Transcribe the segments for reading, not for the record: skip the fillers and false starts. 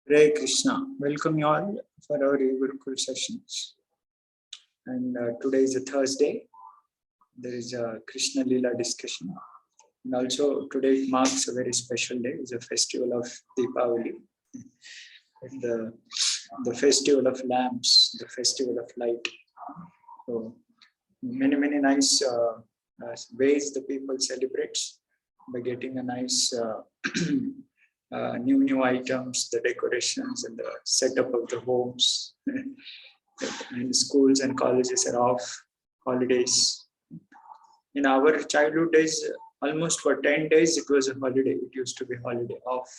Hare Krishna. Welcome you all for our Gurukul sessions. And today is a Thursday. There is a Krishna Lila discussion. And also today marks a very special day. It's a festival of Deepavali. And the festival of lamps, the festival of light. So many nice ways the people celebrate by getting a nice new items, the decorations and the setup of the homes. And schools and colleges are off, holidays. In our childhood days, almost for 10 days, it was a holiday. It used to be holiday off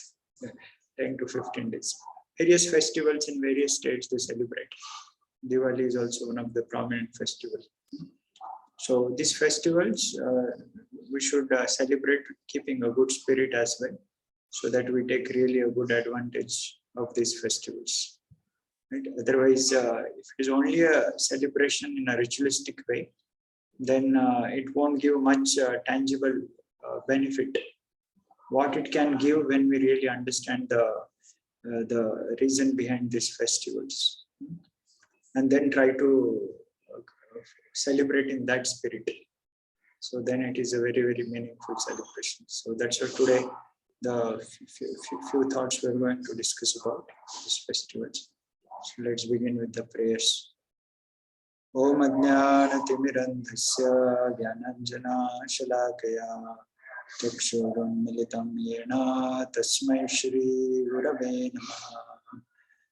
10 to 15 days. Various festivals in various states they celebrate. Diwali is also one of the prominent festivals. So these festivals, we should celebrate keeping a good spirit as well, so that we take really a good advantage of these festivals. Right? Otherwise, if it is only a celebration in a ritualistic way, then it won't give much tangible benefit. What it can give when we really understand the reason behind these festivals, and then try to celebrate in that spirit. So then it is a very meaningful celebration. So that's why today the few thoughts we're going to discuss about these festivals. So let's begin with the prayers. Om Ajnanaatimirandhasya Jnananjana Shalakaya Chakshurunmilitam Yena Tasmai Shri Gurave Namaha.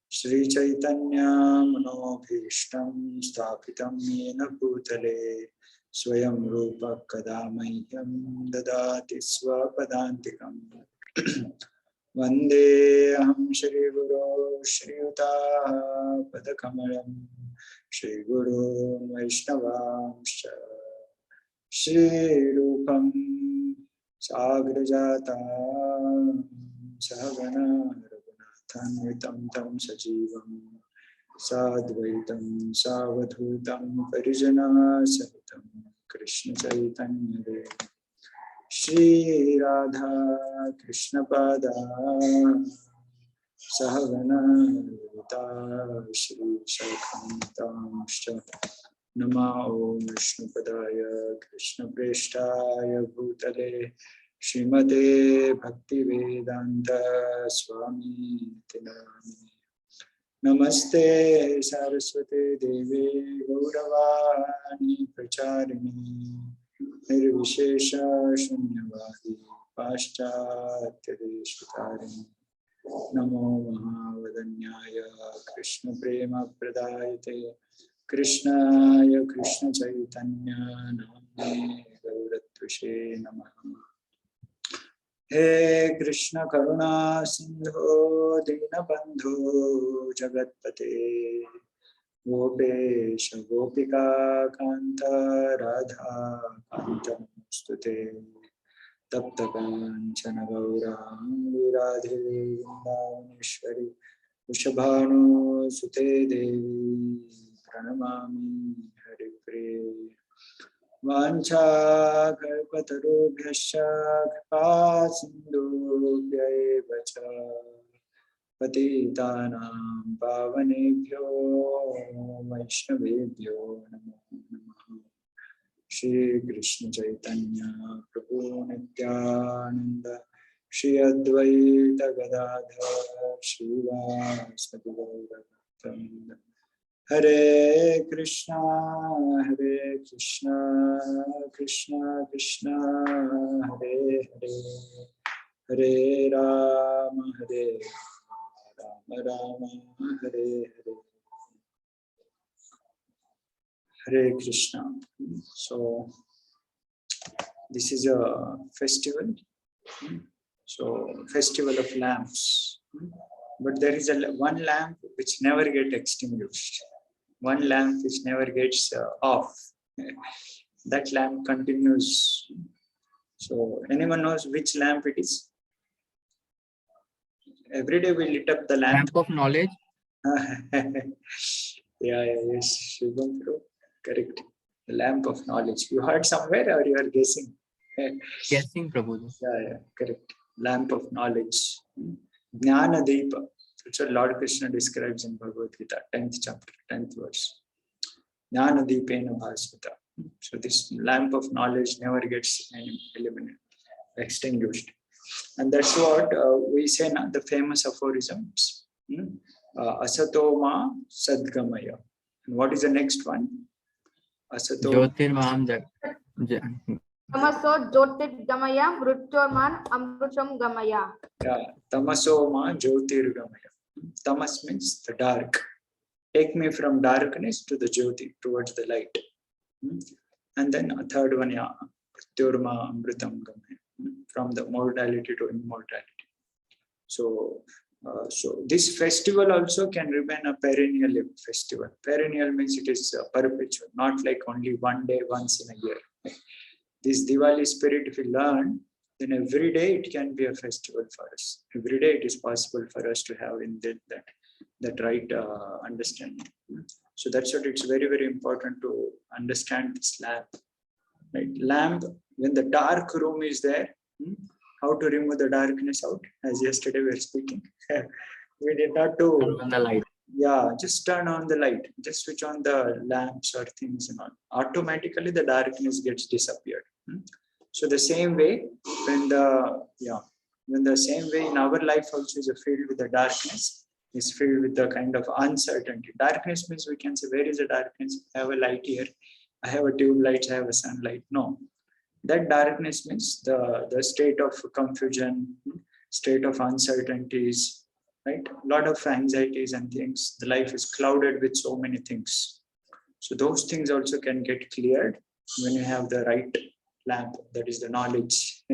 Shri Chaitanya Manobhishtam Sthapitam Yena Bhutale Swayam Rupa Kadamahyam Dadati Swapadantikam. Vande Aham Shri Guru Shri Yuta Padakamalam Shri Guru Vaishnavamscha Shri Rupam Sagrajata Sahagana Raghunathanvitam Tam Sajivam Sadvaitam Savadhutam Parijana Sahitam Krishna Chaitanya Dev Shri Radha Krishna Pada Sahagana Vita Shri Shakhantamscha Nama Om Vishnu Padaya Krishna Preshtaya Bhutale Srimate Bhakti Vedanta Swami Tinami Namaste Saraswati Devi Gauravani Pracharini Nirvishesha Shunyavadi Paschatya Deshvatarini Namo Mahavadanyaya Krishna Prema Pradayate Krishnaya Krishna Chaitanya Namne Gauratvashe Namaha. He Krishna Karuna Sindho Dinabandhu Jagatpate Gopesha Gopika Kanta Radha Kanta Stute Tapta Kanchana Gaurangi Radhe Vrindavaneshwari Vrishabhanu Sute Devi Pranamami Hari Priya Vancha Kalpatarubhyascha Kripa Sindhubhya eva cha Patitanam Pavanebhyo Vaishnavebhyo Namo Namaha. Shri Krishna Chaitanya Prabhu Nityananda Shri Advaita Gadadhar Srivasadi Gaurabhakta Hare Krishna Krishna Krishna Hare Hare Hare Rama Rama Hare Hare. Hare Krishna. So this is a festival. So festival of lamps. But there is one lamp which never gets extinguished. One lamp which never gets off. That lamp continues. So anyone knows which lamp it is? Every day we lit up the lamp. Lamp of knowledge. Yes, Shubham Pro. Correct. The lamp of knowledge. You heard somewhere or you are guessing? Guessing, Prabhuji. Yeah, correct. Lamp of knowledge. Jnana Deepa. That's what Lord Krishna describes in Bhagavad Gita, 10th chapter, 10th verse. Jnana Deepena Bhasvata. So this lamp of knowledge never gets eliminated, extinguished. And that's what we say in the famous aphorisms. Asatoma Sadgamaya. And what is the next one? Asato Jyotirmam Tamaso Jyotirgamaya Mrutyorman Amrutam Gamaya. Tamasoma Jyotirgamaya. Tamas means the dark. Take me from darkness to the Jyoti, towards the light. And then a third one, Mrutyorma Amrutam Gamaya. From the mortality to immortality. So this festival also can remain a perennial festival. Perennial means it is perpetual, not like only one day, once in a year. This Diwali spirit, if we learn, then every day it can be a festival for us. Every day it is possible for us to have in that right understanding. So that's what it's very, very important to understand this lamp. Right? Lamp, when the dark room is there, how to remove the darkness out? As yesterday we were speaking. We did not do. Turn on the light. Yeah, just turn on the light. Just switch on the lamps or things and all. Automatically the darkness gets disappeared. So the same way, when the same way in our life also is filled with the darkness, is filled with the kind of uncertainty. Darkness means we can say, where is the darkness? I have a light here. I have a tube light. I have a sunlight. No. That darkness means the state of confusion, state of uncertainties, right? A lot of anxieties and things. The life is clouded with so many things. So those things also can get cleared when you have the right lamp, that is the knowledge.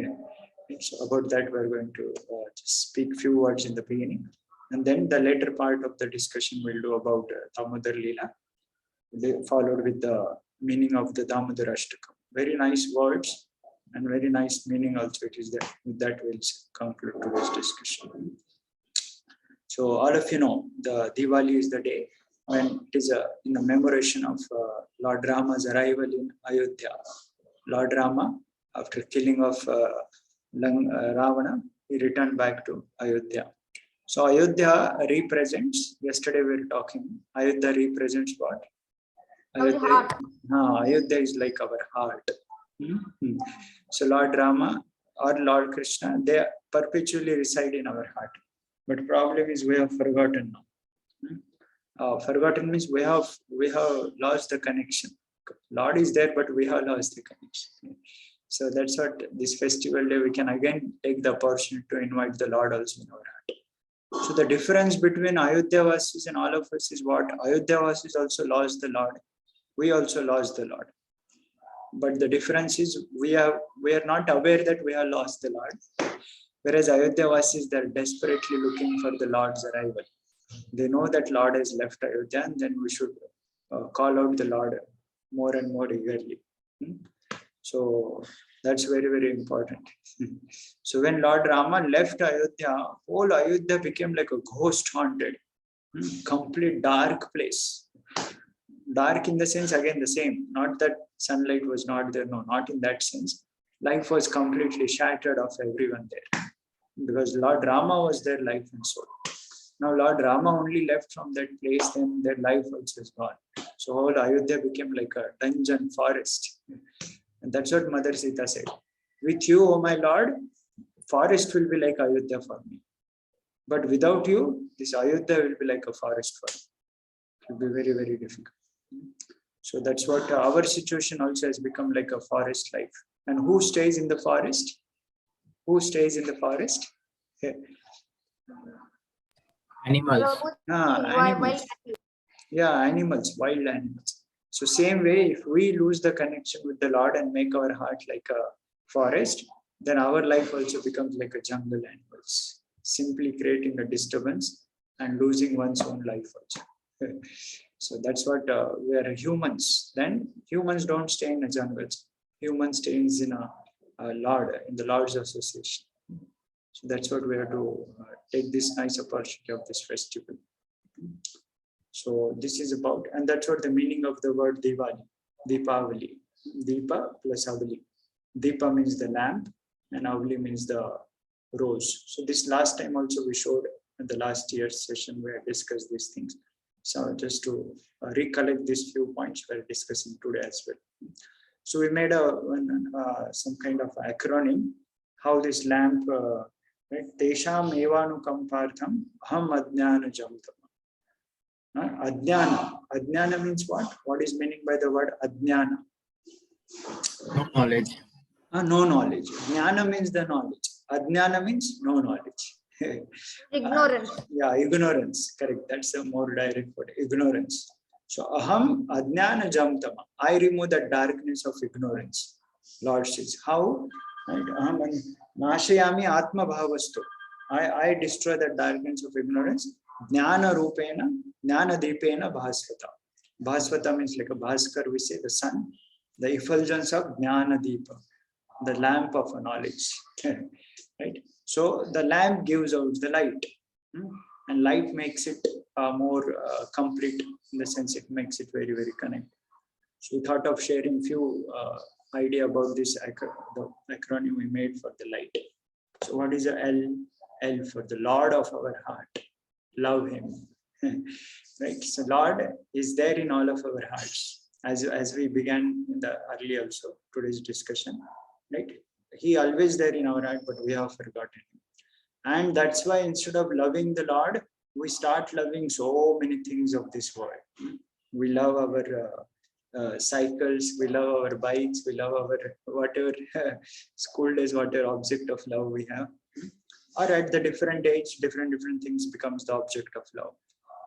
So about that, we're going to just speak few words in the beginning. And then the later part of the discussion we'll do about Damodar Leela, followed with the meaning of the Damodar Ashtakam. Very nice words and very nice meaning also it is there. With that, we'll conclude today's discussion. So all of you know, the Diwali is the day when it is in the commemoration of Lord Rama's arrival in Ayodhya. Lord Rama, after killing of Ravana, he returned back to Ayodhya. So Ayodhya represents, yesterday we were talking, Ayodhya represents what? Ayodhya is like our heart. So Lord Rama or Lord Krishna, they perpetually reside in our heart. But problem is we have forgotten now. Forgotten means we have lost the connection. Lord is there, but we have lost the connection. So that's what this festival day we can again take the opportunity to invite the Lord also in our heart. So the difference between Ayodhya Vasis and all of us is what? Ayodhya Vasis also lost the Lord. We also lost the Lord. But the difference is we are not aware that we have lost the Lord. Whereas Ayodhya Vasis, they're desperately looking for the Lord's arrival. They know that Lord has left Ayodhya, and then we should call out the Lord more and more eagerly. So that's very, very important. So when Lord Rama left Ayodhya, whole Ayodhya became like a ghost haunted, complete dark place. Dark in the sense, again, the same. Not that sunlight was not there. No, not in that sense. Life was completely shattered of everyone there. Because Lord Rama was their life and soul. Now Lord Rama only left from that place, then their life also is gone. So whole Ayodhya became like a dungeon forest. And that's what Mother Sita said. With you, O my Lord, forest will be like Ayodhya for me. But without you, this Ayodhya will be like a forest for me. It will be very, very difficult. So that's what our situation also has become like a forest life. And who stays in the forest? Who stays in the forest? Animals. Animals. Yeah, animals, wild animals. So same way, if we lose the connection with the Lord and make our heart like a forest, then our life also becomes like a jungle animals, simply creating a disturbance and losing one's own life also. So that's what we are humans. Then humans don't stay in the jungles. Humans stays in in the Lord's association. So that's what we have to take this nice opportunity of this festival. So this is about, and that's what the meaning of the word Diwali, Deepavali. Deepa plus Avali. Deepa means the lamp and Avali means the rose. So this last time also we showed in the last year's session, we had discussed these things. So just to recollect these few points we're discussing today as well. So we made some kind of acronym, how this lamp, right? Tesham evanukampartham aham ajnanajam tama. Ajnana. Ajnana means what? What is meaning by the word ajnana? No knowledge. No knowledge. Jnana means the knowledge. Ajnana means no knowledge. Ignorance. Yeah, ignorance. Correct. That's a more direct word. Ignorance. So aham ajnana jamtama. I remove the darkness of ignorance. Lord says, how? Right? Aham nashayami atma bhavastu. I destroy the darkness of ignorance. Jnana rupena, jnana deepena bhasvata. Bhasvata means like a bhaskar, we say the sun. The effulgence of jnana deepa, the lamp of knowledge. Right? So the lamp gives out the light, and light makes it more complete, in the sense it makes it very, very connected. So we thought of sharing few idea about this the acronym we made for the light. So what is the L? L for the Lord of our heart. Love him. Right? So Lord is there in all of our hearts. As we began in the early also today's discussion, right? He always there in our heart, but we have forgotten him. And that's why instead of loving the Lord, we start loving so many things of this world. We love our cycles, we love our bikes, we love our whatever school days, whatever object of love we have. Or at the different age, different things becomes the object of love.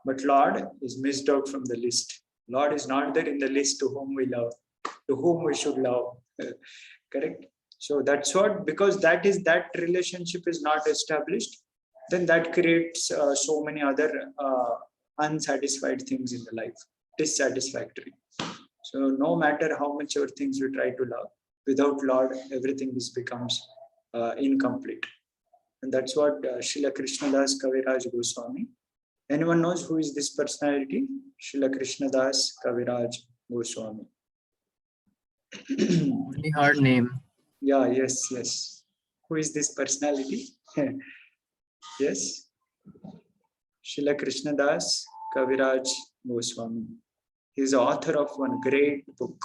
But Lord is missed out from the list. Lord is not there in the list to whom we love, to whom we should love. Correct? So that's what, because that relationship is not established, then that creates so many other unsatisfied things in the life, dissatisfactory. So no matter how much our things we try to love, without Lord, everything becomes incomplete. And that's what Srila Krishnadas Kaviraj Goswami. Anyone knows who is this personality? Srila Krishnadas Kaviraj Goswami. Only heard name. Yeah, yes. Who is this personality? Yes. Srila Krishnadas Kaviraj Goswami. He is the author of one great book.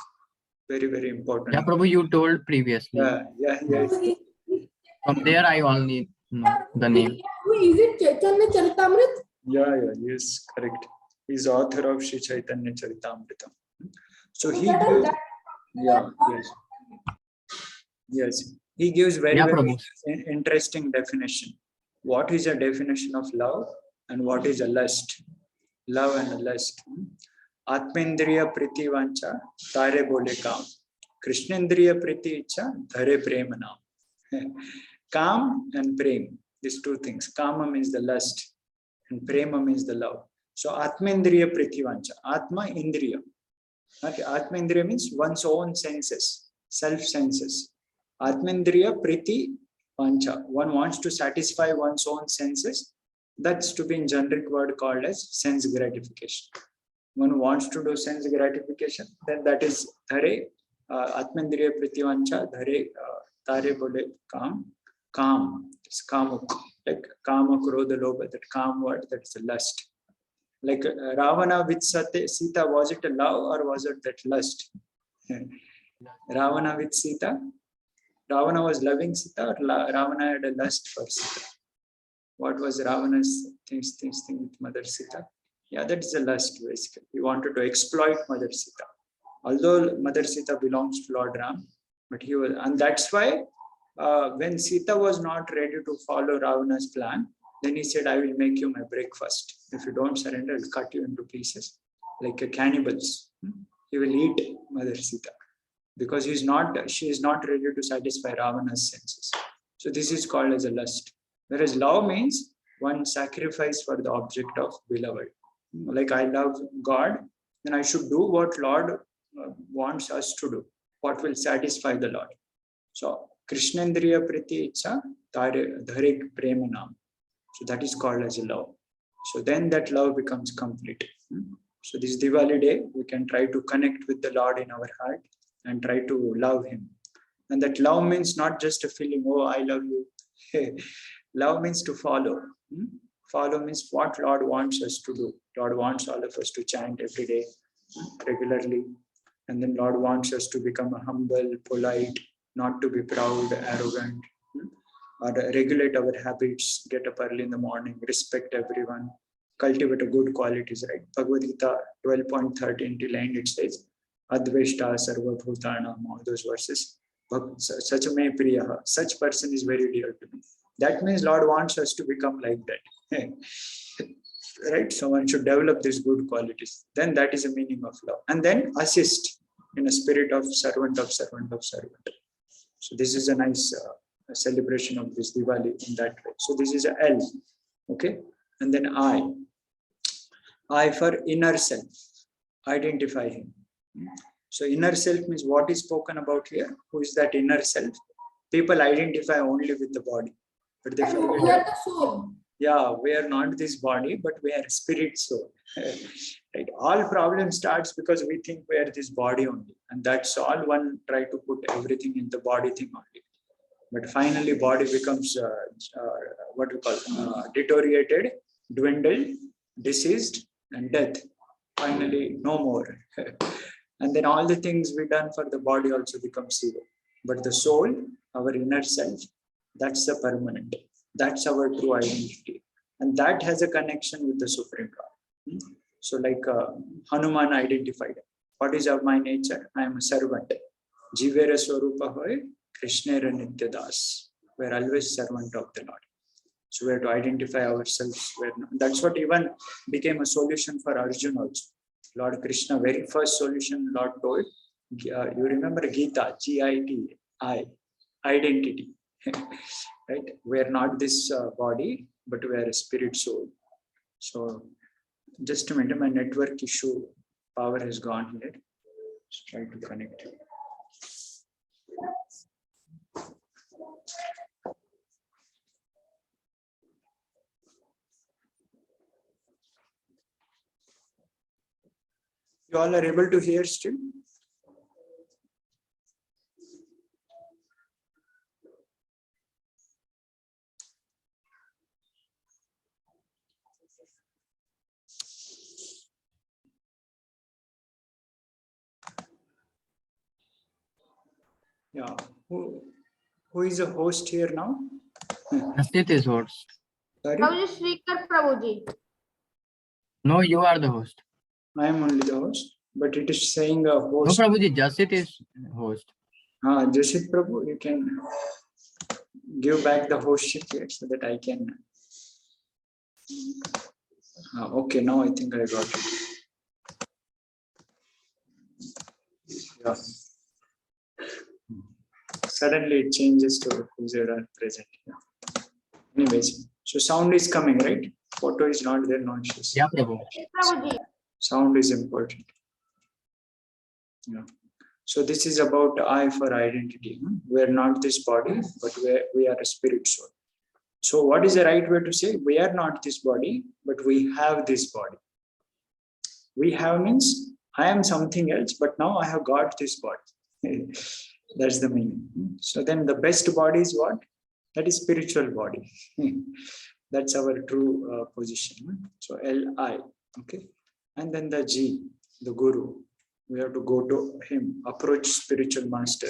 Very, very important. Yeah, Prabhu, you told previously. Yeah. From there, I only know the name. Is it Chaitanya Charitamrita? Yeah, yes, correct. He is author of Sri Chaitanya Charitamrita. So he gives, yes, he gives very interesting definition. What is a definition of love and what is a lust? Love and a lust. Atmendriya priti vancha tare bole kaam. Krishnendriya priti icha dhare prema naam. Kaam and prem, these two things. Kama means the lust and prema means the love. So Atmendriya priti vancha. Atma indriya. Okay, Atmendriya means one's own senses, self senses. Atmendriya priti vancha. One wants to satisfy one's own senses. That's to be in generic word called as sense gratification. One wants to do sense gratification, then that is dhare, Atmendriya priti vancha, dhare, tare bole kaam. Kaam, it's kamuk, like kama, krodha, lobha, that kaam word, that's the lust. Like Ravana with Sita, was it a love or was it that lust? Ravana with Sita, Ravana was loving Sita or Ravana had a lust for Sita? What was Ravana's things with Mother Sita? Yeah, that is a lust basically. He wanted to exploit Mother Sita. Although Mother Sita belongs to Lord Ram, but he was, and that's why when Sita was not ready to follow Ravana's plan, then he said, I will make you my breakfast. If you don't surrender, I'll cut you into pieces like a cannibals. He will eat Mother Sita because she is not ready to satisfy Ravana's senses. So this is called as a lust. Whereas love means one sacrifice for the object of beloved. Like I love God, then I should do what Lord wants us to do, what will satisfy the Lord. So Krishnendriya priti icha dhare prema naam. So that is called as a love. So then that love becomes complete. So this Diwali day, we can try to connect with the Lord in our heart and try to love him. And that love means not just a feeling, oh, I love you. Love means to follow. Follow means what Lord wants us to do. Lord wants all of us to chant every day regularly. And then Lord wants us to become humble, polite, not to be proud, arrogant, or regulate our habits, get up early in the morning, respect everyone, cultivate a good qualities, right? Bhagavad Gita 12.13 till end it says, Adveshta Sarva Bhutanam, all those verses. Such a may priya, such person is very dear to me. That means Lord wants us to become like that. Right? So one should develop these good qualities. Then that is the meaning of love. And then assist in a spirit of servant of servant of servant. So this is a nice celebration of this Diwali in that way. So this is a L. Okay. And then I for inner self. Identify him. So inner self means what is spoken about here. Who is that inner self? People identify only with the body. But they We forget are that, the soul. yeah, we are not this body, but we are spirit soul. Right? All problem starts because we think we are this body only. And that's all one try to put everything in the body thing only. But finally body becomes what we call deteriorated, dwindled, diseased, and death. Finally, no more. And then all the things we done for the body also becomes zero. But the soul, our inner self, that's the permanent. That's our true identity. And that has a connection with the Supreme Lord. So like Hanuman identified, what is of my nature? I am a servant. Jivera Swarupa Hoy, Krishnera Nityadas. We are always servant of the Lord. So we have to identify ourselves. That's what even became a solution for Arjuna also. Lord Krishna, very first solution Lord told, you remember Gita, G-I-T-I, identity. Right? We are not this body, but we are a spirit soul. So just a minute, my network issue, power has gone here. Let's try to connect. You all are able to hear still? Yeah. Who is a host here now? Jasit is host. Sorry, Prabhuji, Srikar Prabhuji. No, you are the host. I am only the host, but it is saying a No, host. Prabhuji, Jasit is host. Jasit Prabhu, you can give back the hostship here so that I can. Okay, now I think I got it. Yeah. Suddenly it changes to who's are present. Yeah. Anyways, so sound is coming, right? Photo is not there, no issues. Yeah, Prabhu. Prabhuji. Sound is important. Yeah. So this is about I for identity. We are not this body, but we are a spirit soul. So what is the right way to say? We are not this body, but we have this body. We have means I am something else, but now I have got this body. That's the meaning. So then the best body is what? That is spiritual body. That's our true position. So L-I, okay. And then the G, the Guru. We have to go to him, approach spiritual master.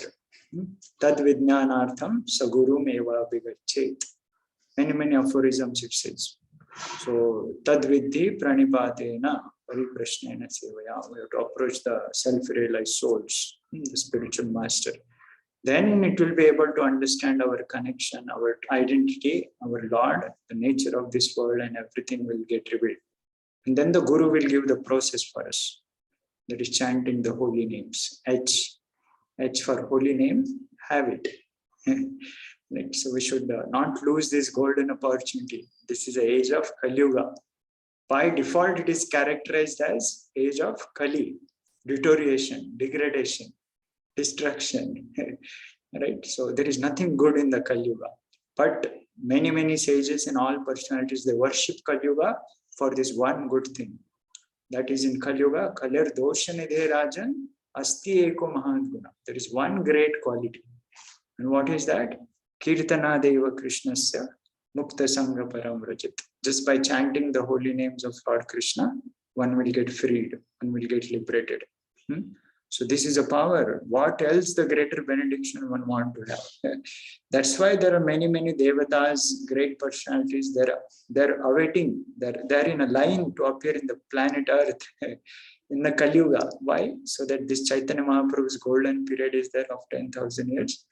Tad Vijnanartham Sagurum Eva Bigachet. Many aphorisms it says. So Tad Vidhi Pranipatena Pariprashnena Sevaya. We have to approach the self-realized souls, the spiritual master. Then it will be able to understand our connection, our identity, our Lord, the nature of this world, and everything will get revealed. And then the Guru will give the process for us. That is chanting the holy names. H for holy name, have it. Right? So we should not lose this golden opportunity. This is the age of Kali Yuga. By default, it is characterized as age of Kali, deterioration, degradation, destruction. Right? So there is nothing good in the Kali Yuga. But many sages and all personalities, they worship Kali Yuga for this one good thing. That is in Kali Yuga, Kalir Dosha Nidhe Rajan, Asti Eko Mahan Guna. There is one great quality. And what is that? Kirtana Deva Krishnasya Mukta Sangha Param Rajit. Just by chanting the holy names of Lord Krishna, one will get freed, one will get liberated. So this is a power. What else the greater benediction one want to have? That's why there are many devatas, great personalities. They're awaiting. They're in a line to appear in the planet Earth in the Kali Yuga. Why? So that this Chaitanya Mahaprabhu's golden period is there of 10,000 years.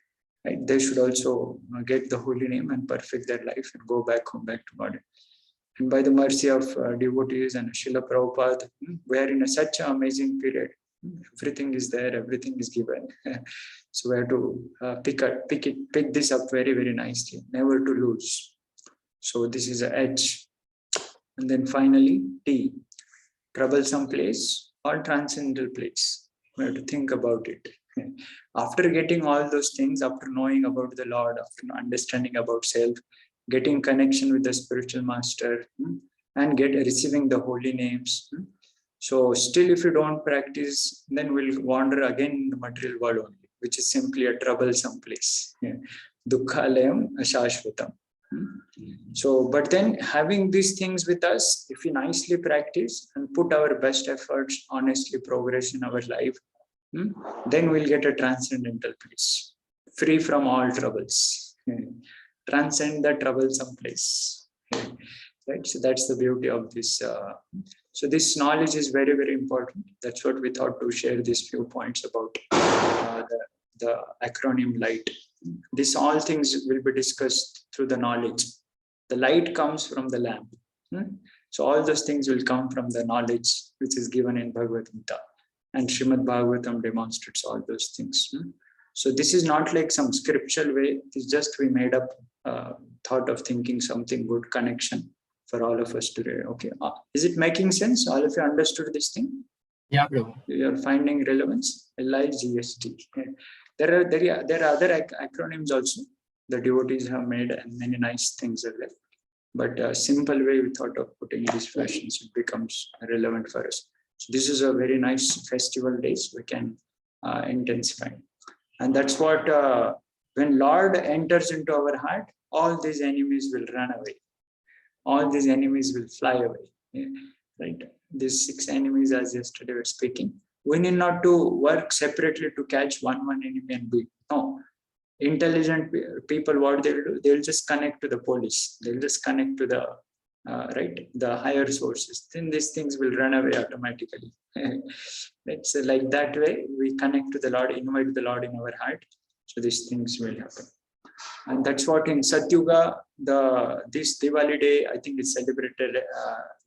Right? They should also get the holy name and perfect their life and go back home, back to God. And by the mercy of devotees and Srila Prabhupada, we are in such an amazing period. Everything is there, everything is given. So we have to pick this up very nicely, never to lose. So this is a H. And then finally T, troublesome place or transcendental place. We have to think about it. After getting all those things, after knowing about the Lord, after understanding about self, getting connection with the spiritual master, and receiving the holy names. So still if you don't practice, then we'll wander again in the material world only, which is simply a troublesome place. Dukkhalayam ashashvatam. So, but then having these things with us, if we nicely practice and put our best efforts, honestly progress in our life, then we'll get a transcendental place, free from all troubles. Transcend the troublesome place. Right? So that's the beauty of this. So this knowledge is very important. That's what we thought to share these few points about the acronym LIGHT. This all things will be discussed through the knowledge. The light comes from the lamp. So all those things will come from the knowledge which is given in Bhagavad Gita. And Srimad Bhagavatam demonstrates all those things. So this is not like some scriptural way. It's just we made up thought of thinking something good connection for all of us today. Okay, is it making sense? All of you understood this thing? Yeah, Prabhu. You are finding relevance. LIGST. There are other acronyms also. The devotees have made, and many nice things are there. But a simple way we thought of putting these fashions, it becomes relevant for us. So this is a very nice festival days we can intensify. And that's what, when Lord enters into our heart, all these enemies will run away. All these enemies will fly away. Right? These 6 enemies, as yesterday we were speaking, we need not to work separately to catch one enemy and beat. No. Intelligent people, what they will do, they will just connect to the police. They'll just connect to the the higher sources. Then these things will run away automatically. Right? So like that way, we connect to the Lord, invite the Lord in our heart. So these things will happen. And that's what in Satyuga, this Diwali day, I think it's celebrated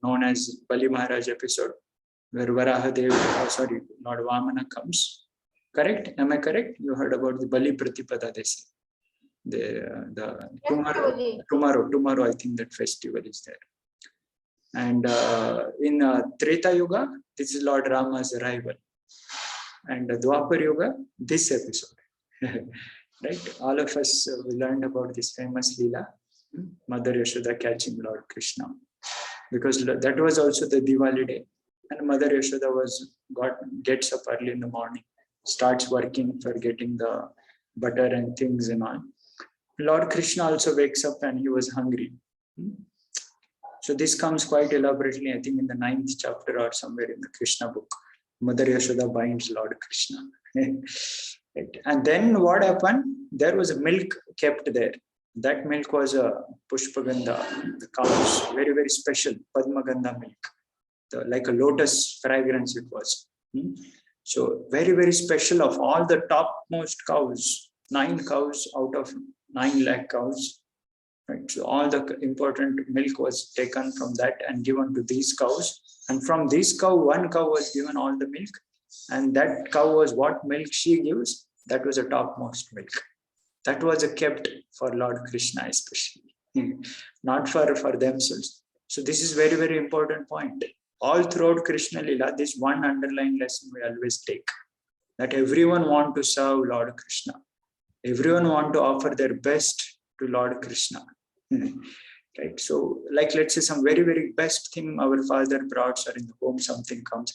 known as Bali Maharaj episode, where Varahadev, Lord Vamana comes. Correct? Am I correct? You heard about the Bali Pratipada, they say. Tomorrow, I think that festival is there. And in Treta Yuga, this is Lord Rama's arrival. And Dwapar Yuga, this episode. Right? All of us we learned about this famous Leela, Mother Yashoda catching Lord Krishna. Because that was also the Diwali day. And Mother Yashoda gets up early in the morning, starts working for getting the butter and things and all. Lord Krishna also wakes up and he was hungry. So this comes quite elaborately, I think in the 9th chapter or somewhere in the Krishna book. Mother Yashoda binds Lord Krishna. Right. And then what happened? There was a milk kept there. That milk was a Pushpagandha, the cows, very special Padmagandha milk, like a lotus fragrance it was. So very special of all the topmost cows, 9 cows out of 9 lakh cows. Right. So all the important milk was taken from that and given to these cows. And from this cow, 1 cow was given all the milk. And that cow was what milk she gives, that was a topmost milk. That was kept for Lord Krishna especially, not for themselves. So this is very important point. All throughout Krishna Lila, this one underlying lesson we always take, that everyone want to serve Lord Krishna. Everyone want to offer their best to Lord Krishna. Right? So like let's say some very best thing our father brought or in the home something comes.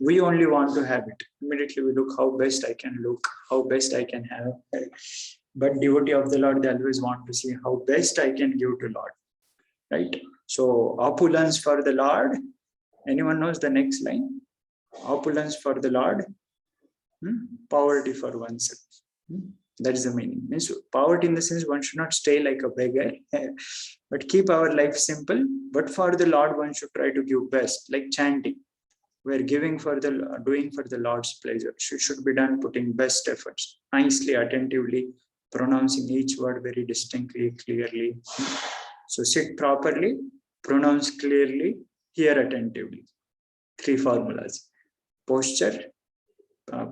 We only want to have it. Immediately we look how best I can look, how best I can have. But devotee of the Lord, they always want to see how best I can give to Lord. right? So opulence for the Lord. Anyone knows the next line? Opulence for the Lord, poverty for oneself. That is the meaning. Means poverty in the sense one should not stay like a beggar, but keep our life simple. But for the Lord, one should try to give best, like chanting. We're giving for the doing for the Lord's pleasure. Should be done putting best efforts, nicely, attentively, pronouncing each word very distinctly, clearly. So sit properly, pronounce clearly, hear attentively. 3 formulas: posture,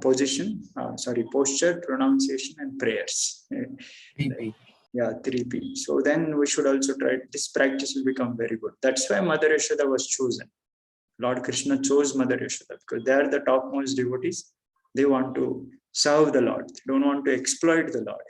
posture, pronunciation, and prayers. 3P. Yeah, 3P. So then we should also try, this practice will become very good. That's why Mother Yashoda was chosen. Lord Krishna chose Mother Yashoda because they are the topmost devotees. They want to serve the Lord. They don't want to exploit the Lord.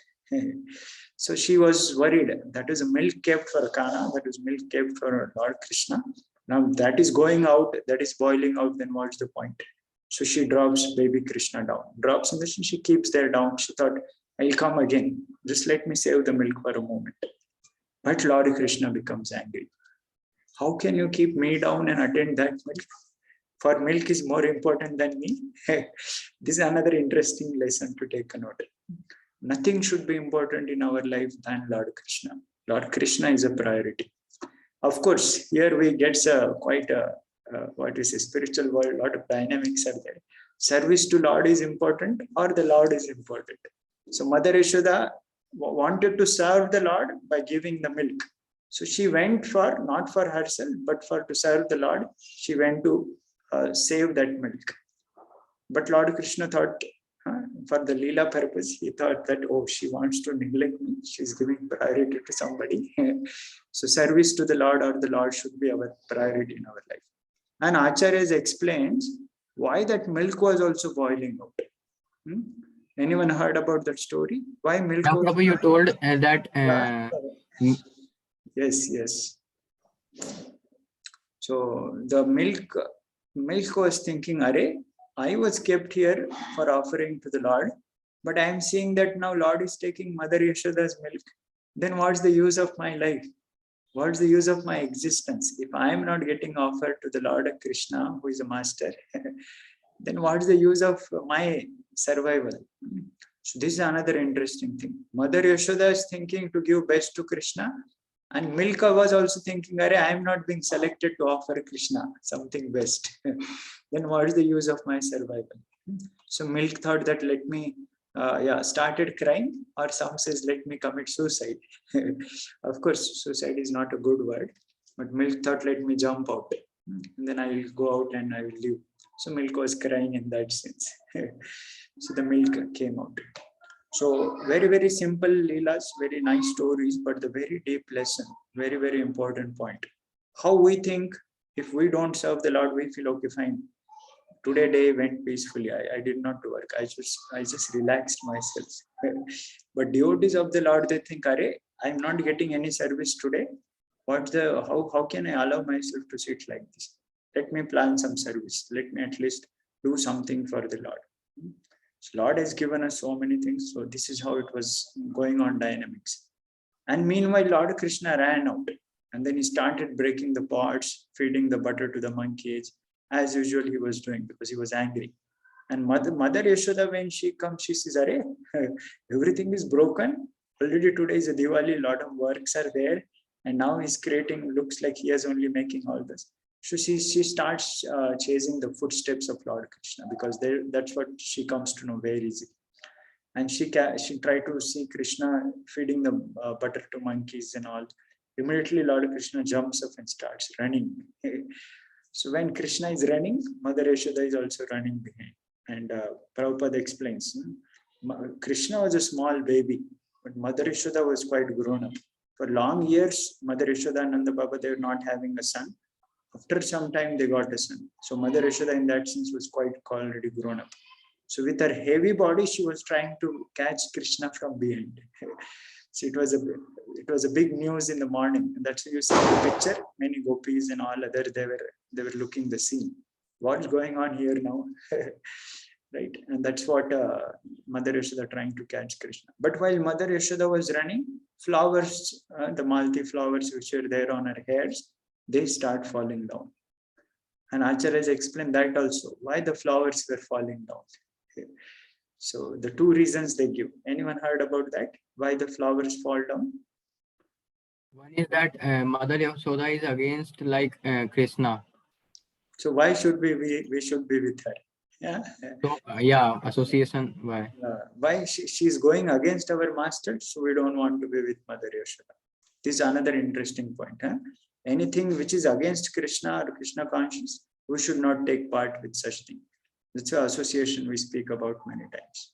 So she was worried. That is a milk kept for Kana. That is milk kept for Lord Krishna. Now that is going out. That is boiling out. Then what's the point? So she drops baby Krishna down. Drops in the sense she keeps there down. She thought, I'll come again. Just let me save the milk for a moment. But Lord Krishna becomes angry. How can you keep me down and attend that milk? For milk is more important than me. This is another interesting lesson to take a note. Nothing should be important in our life than Lord Krishna. Lord Krishna is a priority. Of course, here we get quite a spiritual world. A lot of dynamics are there. Service to Lord is important, or the Lord is important. So Mother Yashoda wanted to serve the Lord by giving the milk. So she went for, not for herself, but for to serve the Lord. She went to save that milk. But Lord Krishna thought, for the Leela purpose, he thought that, oh, she wants to neglect me. She's giving priority to somebody. So service to the Lord or the Lord should be our priority in our life. And Acharya explains why that milk was also boiling out. Anyone heard about that story? Why milk? Yeah, Prabhu, you told that. Yes. So the milk was thinking, Array, I was kept here for offering to the Lord, but I am seeing that now Lord is taking Mother Yashoda's milk. Then what's the use of my life? What's the use of my existence? If I am not getting offered to the Lord Krishna, who is a master, then what's the use of my survival? So this is another interesting thing. Mother Yashoda is thinking to give best to Krishna, and Milka was also thinking, I am not being selected to offer Krishna something best. Then what is the use of my survival? So Milk thought that let me, started crying, or some says let me commit suicide. Of course, suicide is not a good word, but Milk thought let me jump out, and then I will go out and I will live. So Milk was crying in that sense. So the milk came out. So very, very simple Leelas, very nice stories, but the very deep lesson, very, very important point. How we think, if we don't serve the Lord, we feel okay, fine. Today day went peacefully. I did not work. I just relaxed myself. But devotees of the Lord, they think, Array, I'm not getting any service today. How can I allow myself to sit like this? Let me plan some service. Let me at least do something for the Lord. So Lord has given us so many things. So this is how it was going on dynamics. And meanwhile, Lord Krishna ran out. And then he started breaking the pots, feeding the butter to the monkeys. As usual, he was doing because he was angry. And Mother Yashoda, when she comes, she says, Array, everything is broken. Already today is a Diwali, a lot of works are there. And now he's creating, looks like he is only making all this. So she starts chasing the footsteps of Lord Krishna, because that's what she comes to know very easily. And she tried to see Krishna feeding the butter to monkeys and all. Immediately Lord Krishna jumps up and starts running. So when Krishna is running, Mother Yashoda is also running behind. And Prabhupada explains, Krishna was a small baby, but Mother Yashoda was quite grown up. For long years, Mother Yashoda and Nanda Baba, they were not having a son. After some time, they got a son. So Mother Yashoda in that sense was quite already grown up. So with her heavy body, she was trying to catch Krishna from behind. So it was a big news in the morning. And that's why you see the picture. Many gopis and all other, they were looking the scene. What's going on here now? right? And that's what Mother Yashoda trying to catch Krishna. But while Mother Yashoda was running, flowers, the Malti flowers which were there on her hairs, they start falling down. And Acharya has explained that also, why the flowers were falling down. Okay. So the two reasons they give. Anyone heard about that? Why the flowers fall down? One is that Mother Yashoda is against like Krishna. So why should we should be with her? Yeah. So yeah, association. Why? Why she's going against our master, so we don't want to be with Mother Yashoda. This is another interesting point. Huh? Anything which is against Krishna or Krishna conscious, we should not take part with such thing. That's an association we speak about many times.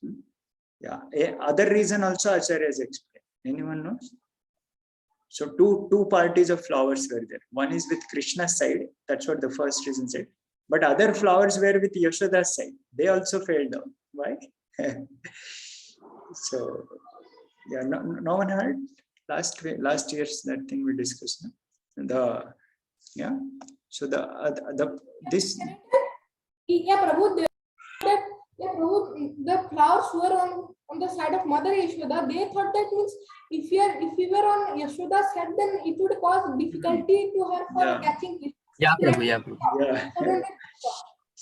Yeah. Other reason also Acharya has explained. Anyone knows? So two parties of flowers were there. One is with Krishna's side. That's what the first reason said. But other flowers were with Yashoda's side. They also fell down. Why? So yeah, no one heard last year's that thing we discussed. No? So this. Yeah, Prabhu, the flowers were on the side of Mother Yashoda. They thought that means if we were on Yashoda's head, then it would cause difficulty to her for catching it. Yeah, Prabhu. Yeah, Prabhu.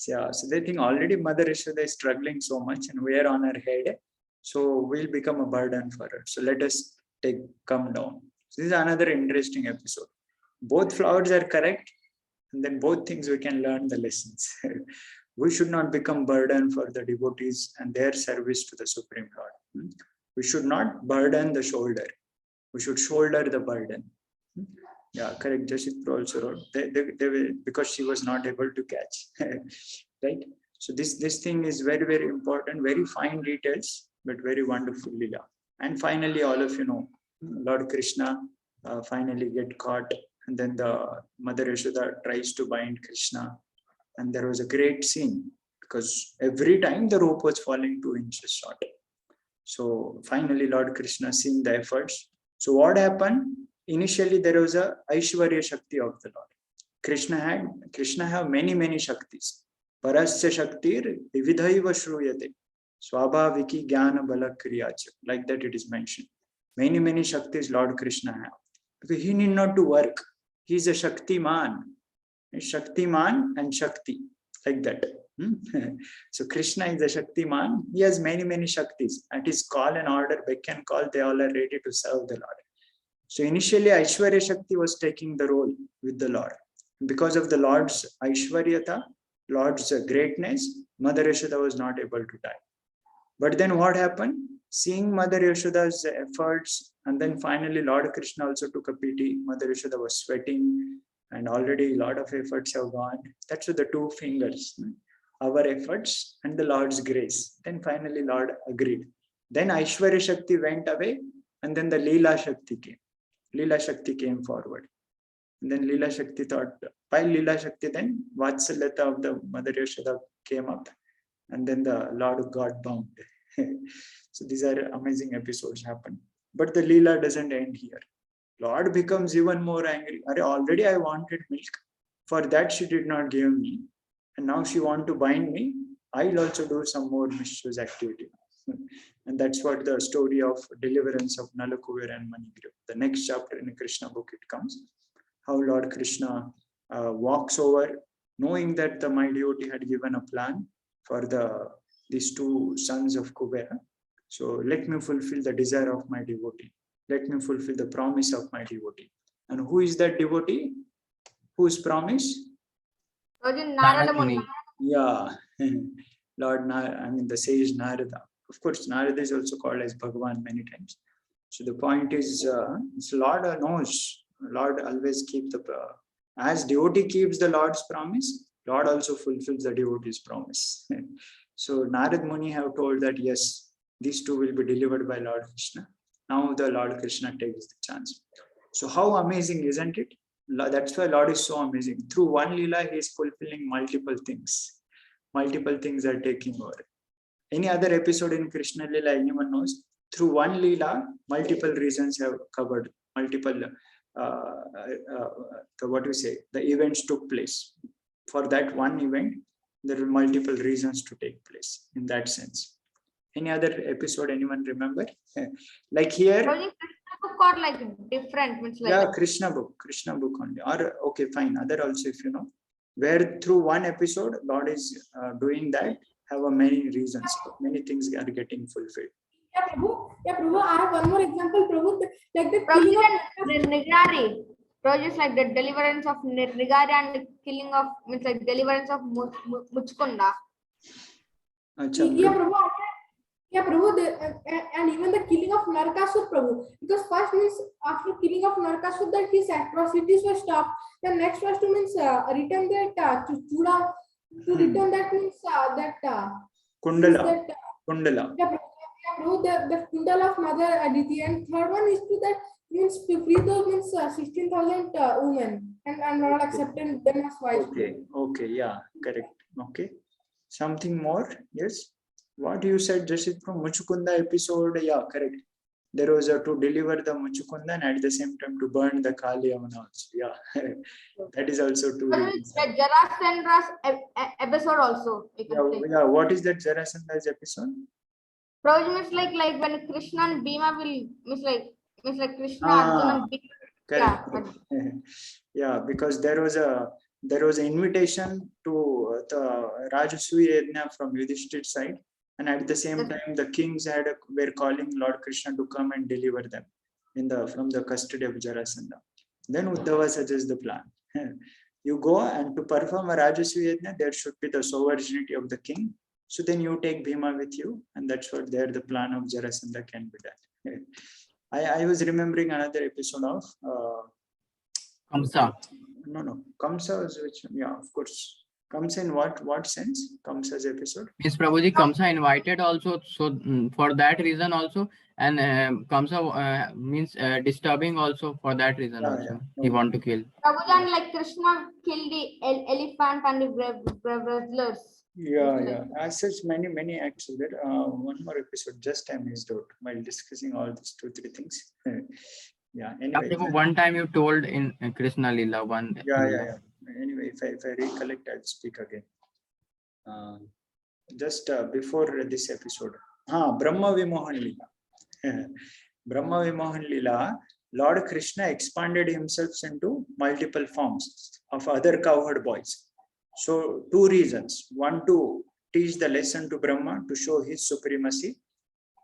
Yeah. So they think already Mother Yashoda is struggling so much and we are on her head. So we'll become a burden for her. So let us come down. So this is another interesting episode. Both flowers are correct. And then both things we can learn the lessons. We should not become burden for the devotees and their service to the Supreme Lord. We should not burden the shoulder. We should shoulder the burden. Yeah, correct. Jasit also wrote. They were, because she was not able to catch. Right? So this thing is very, very important, very fine details, but very wonderful lila. And finally, all of you know, Lord Krishna finally get caught. And then the Mother Yashoda tries to bind Krishna. And there was a great scene because every time the rope was falling 2 inches short. So finally, Lord Krishna seeing the efforts. So what happened? Initially, there was a Aishwarya Shakti of the Lord. Krishna have many Shaktis. Parasya Shaktir Vividhaiva Shruyate. Swabhaviki Jnana Bala Kriyacha. Like that it is mentioned. Many Shaktis Lord Krishna have. Because he need not to work. He is a Shaktiman. Shaktiman and Shakti, like that. So Krishna is a Shaktiman. He has many Shaktis. At his call and order, beck and call, they all are ready to serve the Lord. So initially, Aishwarya Shakti was taking the role with the Lord. Because of the Lord's Aishwaryata, Lord's greatness, Mother Yashoda was not able to die. But then what happened? Seeing Mother Yashoda's efforts, and then finally Lord Krishna also took a pity. Mother Yashoda was sweating. And already a lot of efforts have gone. That's with the 2 fingers. Our efforts and the Lord's grace. Then finally Lord agreed. Then Aishwarya Shakti went away. And then the Leela Shakti came. Leela Shakti came forward. And then Leela Shakti thought, by Leela Shakti then Vatsalyata of the Mother Yashoda came up. And then the Lord got bound. So these are amazing episodes happen. But the Leela doesn't end here. Lord becomes even more angry. Already I wanted milk. For that she did not give me. And now she wants to bind me. I'll also do some more mischievous activity. And that's what the story of deliverance of Nalakuber and Manigriva. The next chapter in the Krishna book it comes. How Lord Krishna walks over, knowing that the my devotee had given a plan for these 2 sons of Kubera. So let me fulfill the desire of my devotee. Let me fulfill the promise of my devotee. And who is that devotee? Whose promise? Narada Muni. Yeah, Lord the sage Narada. Of course, Narada is also called as Bhagavan many times. So the point is, Lord knows. Lord always keep as devotee keeps the Lord's promise, Lord also fulfills the devotee's promise. So Narad Muni have told that yes, these 2 will be delivered by Lord Krishna. Now the Lord Krishna takes the chance. So how amazing, isn't it? That's why Lord is so amazing. Through one Leela, he is fulfilling multiple things. Multiple things are taking over. Any other episode in Krishna Leela, anyone knows? Through one Leela, multiple reasons have covered. Multiple, the events took place. For that one event, there are multiple reasons to take place in that sense. Any other episode anyone remember? Like here, Prabhuji, Krishna book or like different, means like yeah, Krishna book only. Or okay, fine. Other also, if you know, where through one episode, Lord is doing that, have a many reasons, many things are getting fulfilled. Yeah, Prabhu, I have one more example, Prabhu. Like the Prabhuji killing of and Nigari. Prabhuji is like the deliverance of Nigari and the killing of, means like deliverance of Muchkunda. Acha, yeah, Prabhu. Yeah, Prabhu, and even the killing of Narkasur, Prabhu. Because first means after killing of Narkasur, that his atrocities were stopped. The next was to means return that to Chura, to return that means Kundala. that Kundala. yeah, Prabhu, the Kundala of Mother Aditi, and third one is to that means to free those means 16,000 women, and not accepting them as wives. Okay, okay, yeah, correct. Okay, something more? Yes. What you said, Jasit, from Muchukunda episode? Yeah, correct. There was a to deliver the Muchukunda and at the same time to burn the Kali Amana also. Yeah, that is also two reasons. The Jarasandra's episode also. We can take. Yeah, what is that Jarasandra's episode? Prabhuji means like when Krishna and Bhima will means like Krishna, Arjuna and Bhima. Correct. Yeah, because there was an invitation to the Rajasuya Yajna from Yudhishthir's side, and at the same time the kings were calling Lord Krishna to come and deliver them from the custody of Jarasandha. Then Uddhava suggests the plan. You go, and to perform a Rajasuya Yajna, there should be the sovereignty of the king. So then you take Bhima with you, and that's what the plan of Jarasandha can be done. I was remembering another episode of Kamsa. No. Kamsa was which? Yeah, of course. Kamsa in what sense? Kamsa's episode? Means Prabhuji, Kamsa invited also, so for that reason also, and Kamsa means disturbing also for that reason also. He want to kill. Prabhuji and like Krishna killed the elephant and the wrestlers. Yeah. As such, many actually. One more episode. Just I missed out while discussing all these 2-3 things. Yeah. Anyway. Prabhu, one time you told in Krishna Lila one. Yeah. Anyway, if I recollect, I'll speak again. Just before this episode, Brahma Vimohan Lila. Brahma Vimohan Lila, Lord Krishna expanded himself into multiple forms of other cowherd boys. So 2 reasons. One, to teach the lesson to Brahma to show his supremacy.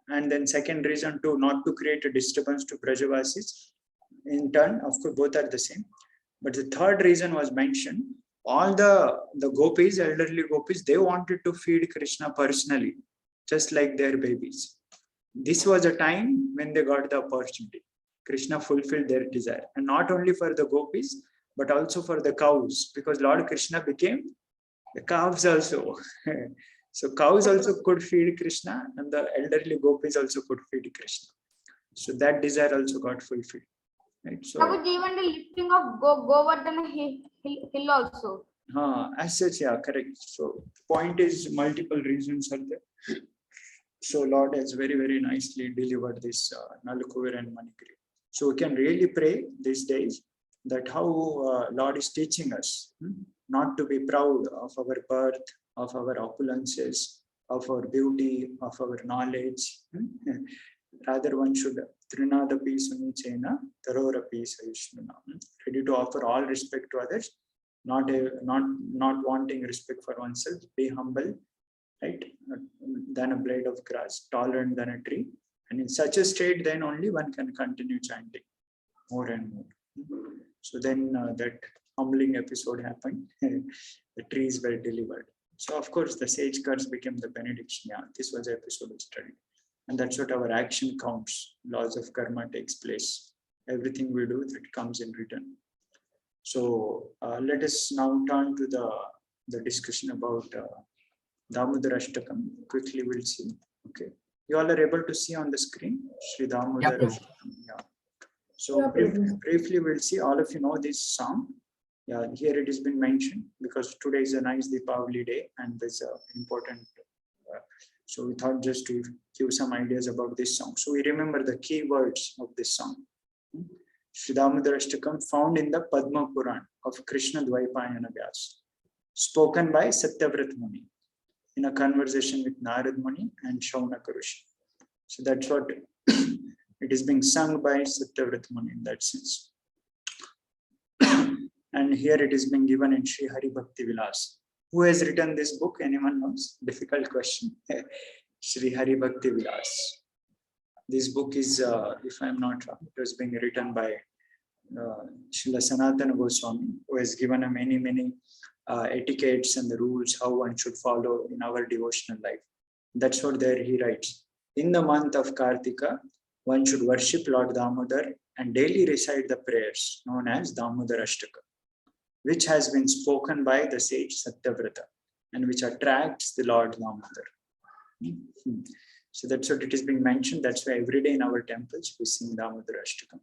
And then second reason, not to create a disturbance to Brajavasis. In turn, of course, both are the same. But the third reason was mentioned. All the gopis, elderly gopis, they wanted to feed Krishna personally, just like their babies. This was a time when they got the opportunity. Krishna fulfilled their desire. And not only for the gopis, but also for the cows, because Lord Krishna became the cows also. So cows also could feed Krishna, and the elderly gopis also could feed Krishna. So that desire also got fulfilled. Right? So Prabhuji, even the lifting of Govardhana hill also. As such, yeah, correct. So point is multiple reasons are there. So Lord has very, very nicely delivered this Nalakuvir and Manigiri. So we can really pray these days that how Lord is teaching us not to be proud of our birth, of our opulences, of our beauty, of our knowledge. Rather, one should Trinadapi Sunichena, Tarorapi Sayushnuna. Ready to offer all respect to others, not wanting respect for oneself, be humble, right? Than a blade of grass, tolerant than a tree. And in such a state, then only one can continue chanting more and more. So then that humbling episode happened. The trees were delivered. So of course, the sage curse became the benediction. Yeah, this was the episode we studied. And that's what our action counts. Laws of karma takes place. Everything we do, that comes in return. So let us now turn to the discussion about Damodara Ashtakam. Quickly we'll see. Okay. You all are able to see on the screen Sri Damodara Ashtakam. Yeah. So briefly we'll see. All of you know this song. Yeah, here it has been mentioned because today is a nice Deepavali day and there's an important. So we thought just to give some ideas about this song. So we remember the key words of this song. Sri Damodara Ashtakam found in the Padma Puran of Krishna Dvaipayana Vyas. spoken by Satyavrat Muni in a conversation with Narad Muni and Shaunaka Rishi. So that's what it is being sung by Satyavrat Muni in that sense. And here it is being given in Sri Hari Bhakti Vilas. Who has written this book? Anyone knows? Difficult question. Sri Hari Bhakti Vilas. This book is, if I'm not wrong, it was being written by Srila Sanatana Goswami, who has given a many etiquettes and the rules how one should follow in our devotional life. That's what there he writes. In the month of Kartika, one should worship Lord Damodar and daily recite the prayers known as Damodar Ashtaka, which has been spoken by the sage Satyavrata and which attracts the Lord Damodar. So that's what it is being mentioned. That's why every day in our temples we sing Damodar Ashtaka.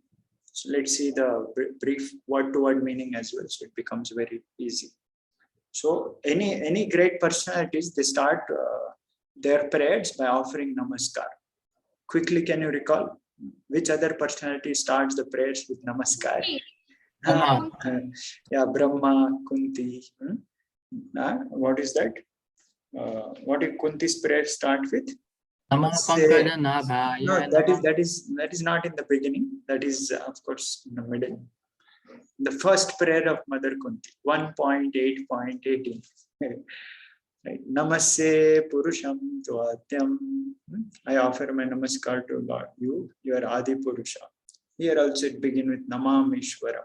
So let's see the brief word-to-word meaning as well. So it becomes very easy. So any great personalities, they start their prayers by offering namaskar. Quickly, can you recall which other personality starts the prayers with namaskar? Yeah, Brahma, Kunti. What is that? What did Kunti's prayer start with? No, that is not in the beginning. That is, of course, in the middle. The first prayer of Mother Kunti, 1.8.18. Right. Namaste Purusham Tvatyam. I offer my namaskar to Lord. You are Adi Purusha. Here also it begins with Namam Ishvara.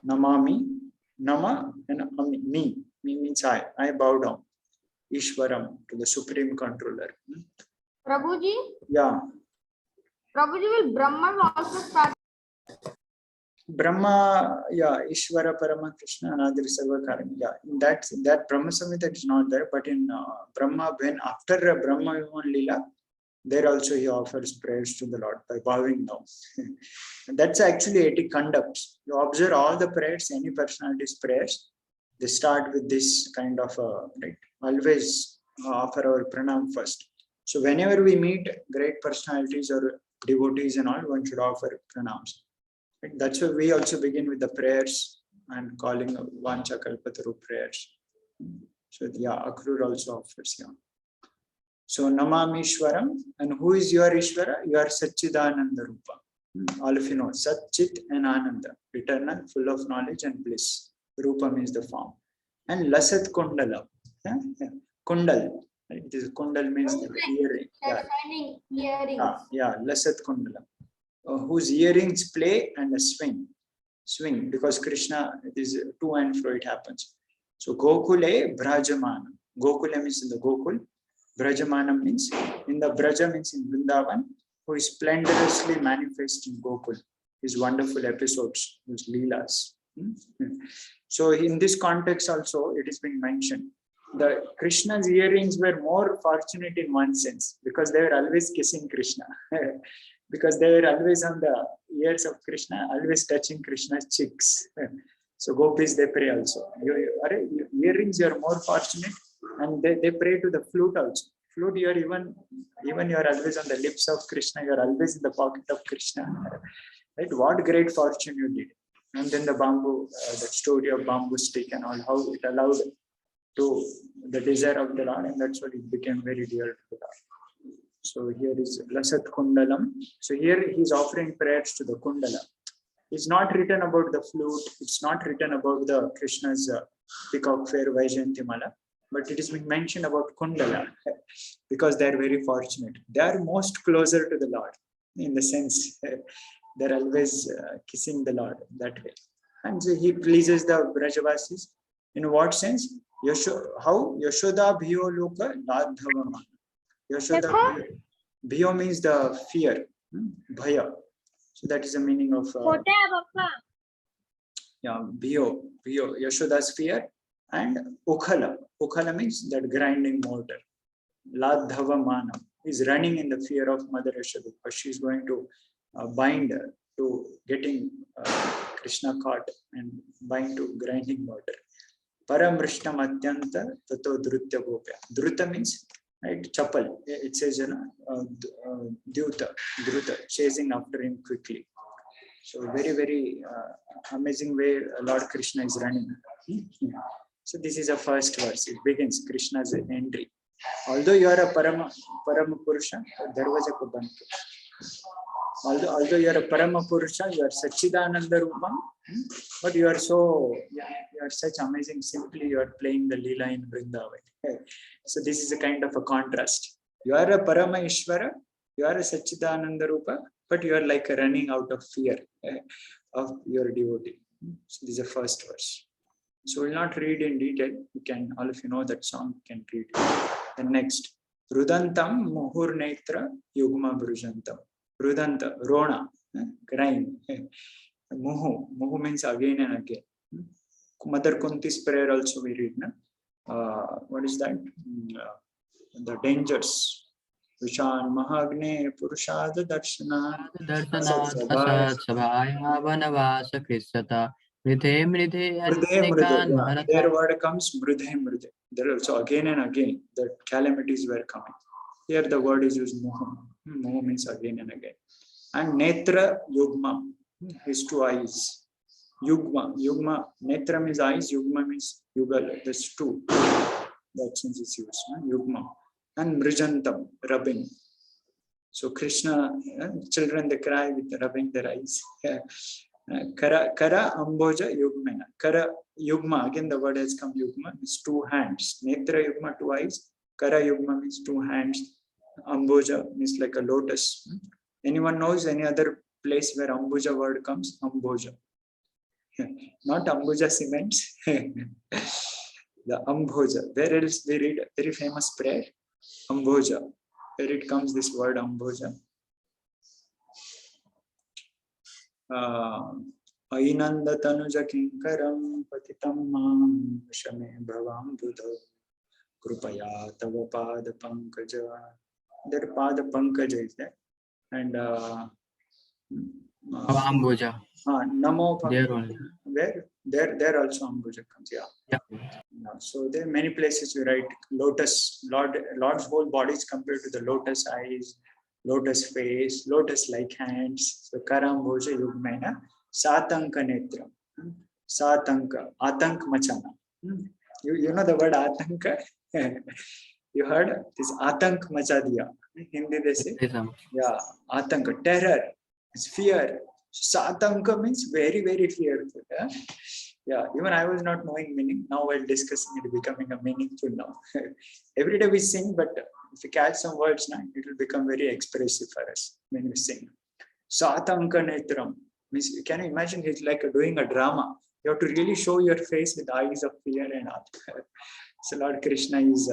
Namami, Nama and Ami, me. Me means I. I bow down. Ishvaram, to the Supreme Controller. Prabhuji? Yeah. Prabhuji, will Brahman also start? Brahma, yeah, Ishvara Parama Krishna Anadiri Sarvakarami. Yeah, that Brahma Samhita is not there, but in Brahma, when after Brahma Viman Lila, there also he offers prayers to the Lord by bowing down. And that's actually 80 conducts. You observe all the prayers, any personality's prayers, they start with this kind of right. Always offer our pranam first. So whenever we meet great personalities or devotees and all, one should offer pranams. Right? That's why we also begin with the prayers and calling Vancha Kalpataru prayers. So yeah, Akrur also offers. Yeah. So Namam Ishwaram, and who is your Ishvara? You are Satchidananda Rupa. All of you know Sat, Chit and Ananda, eternal, full of knowledge and bliss. Rupa means the form. And Lasat Kundala. Kundal. It is Kundal means the earring. Yeah, Lasat Kundala. Whose earrings play and swing, because Krishna, it is to and fro it happens. So Gokule Brajamana. Gokula means in the Gokul. Brajamana means in the Braja means in Vrindavan, who is splendorously manifest in Gokul. His wonderful episodes, his Leelas. So in this context also, it is being mentioned. The Krishna's earrings were more fortunate in one sense, because they were always kissing Krishna. Because they were always on the ears of Krishna, always touching Krishna's cheeks. So gopis, they pray also. Earrings, you are more fortunate, and they pray to the flute also. Flute, you are even you are always on the lips of Krishna, you are always in the pocket of Krishna. Right? What great fortune you did. And then the bamboo, the story of bamboo stick and all, how it allowed to the desire of the Lord, and that's what it became very dear to the Lord. So here is Lasat Kundalam. So here he is offering prayers to the Kundala. It's not written about the flute. It's not written about the Krishna's peacock fair Vaijayantimala, but it is being mentioned about Kundala because they are very fortunate. They are most closer to the Lord in the sense they're always kissing the Lord that way. And so he pleases the Brajavasis. In what sense? How? Yashoda Bhiyo Loka Ladhavama. Yashoda Bhiyo means the fear. Bhaya. So that is the meaning of Bhiyo. Yashoda's fear. And Ukhala. Ukhala means that grinding mortar. Ladhavamana is running in the fear of Mother Yashoda, because she is going to bind to getting Krishna caught and bind to grinding mortar. Paramrishtam Atyanta Tato Drutya Gopya. Druta means, right, chapal. It says, Druta, chasing after him quickly. So very, very amazing way Lord Krishna is running. So this is the first verse. It begins Krishna's entry. Although you are a Parama Purusha, there was a Kubantu. Although you are a Parama Purusha, you are Sachidananda Rupam, but you are such amazing. Simply, you are playing the Leela in Vrindavan. So this is a kind of a contrast. You are a Parama Ishvara, you are a Sachidananda Rupa, but you are like running out of fear of your devotee. So this is the first verse. So we'll not read in detail. You can, all of you know that song, you can read it. The next, Rudantam Muhur Netra Yugma Brujantam. Rudanta, Rona, crying. Muhu means again and again. Mother Kunti's prayer also we read. What is that? The dangers. Vishan Mahagne Purushada Darshana. Darshana Sabhaya Vanavasa Krisata. Mridhe Their word comes Mridhe. There also again and again the calamities were coming. Here the word is used Muhu. Muhu means again and again. And Netra Yugma, his two eyes. Yugma, Netra means eyes, Yugma means Yugal, there's two. That sense is used, Yugma. And Mrijantam, rubbing. So Krishna, children they cry with rubbing their eyes. Kara Amboja Yugmena. Kara Yugma, again the word has come Yugma, means two hands. Netra Yugma, two eyes. Kara Yugma means two hands. Amboja means like a lotus. Anyone knows any other place where Ambuja word comes? Amboja. Not Ambuja Cements. The Amboja. Where else we read a very famous prayer? Amboja. Where it comes this word Amboja? Ainanda Tanuja Kinkaram Patitam Mam Shame Bhavam Buddha Krupaya Tava Pada Pankaja. Their Pada Pankaja is there. And Amboja. Namo There only. Where? There also Amboja comes, yeah. So there are many places we write lotus, Lord's whole body is compared to the lotus eyes, lotus face, lotus-like hands. So Karamboja Yugmena, Satanka Netra, Satanka, Atank Machana. You know the word Atanka? You heard this Atank Machadiya. Hindi they say. Yeah, Atanka, terror, it's fear. Satanka means very, very fearful. Yeah, even I was not knowing meaning. Now while discussing it, becoming a meaningful now. Every day we sing, but if we catch some words now, it will become very expressive for us when we sing. Satanka Netram means, can you imagine it's like doing a drama. You have to really show your face with eyes of fear and all. So Lord Krishna is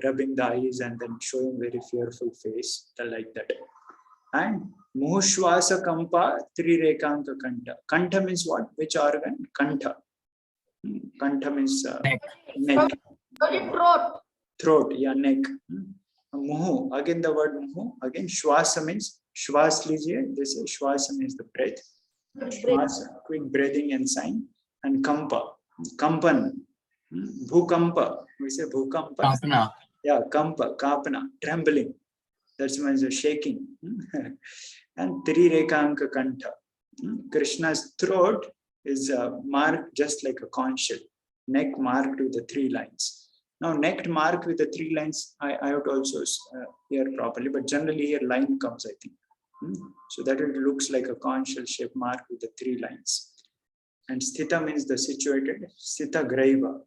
rubbing the eyes and then showing very fearful face, like that. And Muhushwasa Kampa Trirekanka Kanta. Kanta means what? Which organ? Kanta. Kanta means neck. Throat, yeah, neck. Muhu, again the word Muhu. Again Shwasa means Shwas lijiye. This is Shwasa means the breath. Shwasa, quick breathing and sign. And Kampa, Kampan. Bhukampa, we say Bhukampa. Kapna. Yeah, Kampa, Kapna, trembling. That means shaking. And Trirekanka Kanta. Krishna's throat is marked just like a conch shell. Neck marked with the 3 lines. Now, neck marked with the 3 lines, I have to also hear properly, but generally here line comes, I think. So that it looks like a conch shell shape marked with the 3 lines. And Sthita means the situated. Sthita Graiva.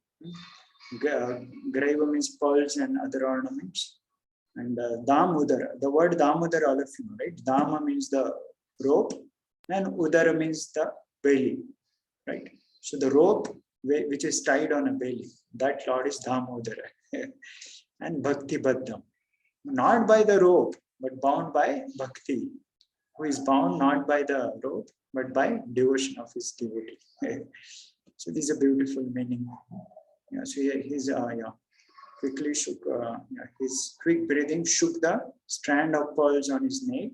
Graiva means pearls and other ornaments. And Damudara, the word Damudara, all of you know, right? Dama means the rope and Udara means the belly, right? So the rope which is tied on a belly, that Lord is Damodara. And Bhakti Baddham, not by the rope, but bound by Bhakti, who is bound not by the rope, but by devotion of his devotee. So this is a beautiful meaning. Yeah, so here he's quickly shook, his quick breathing shook the strand of pearls on his neck,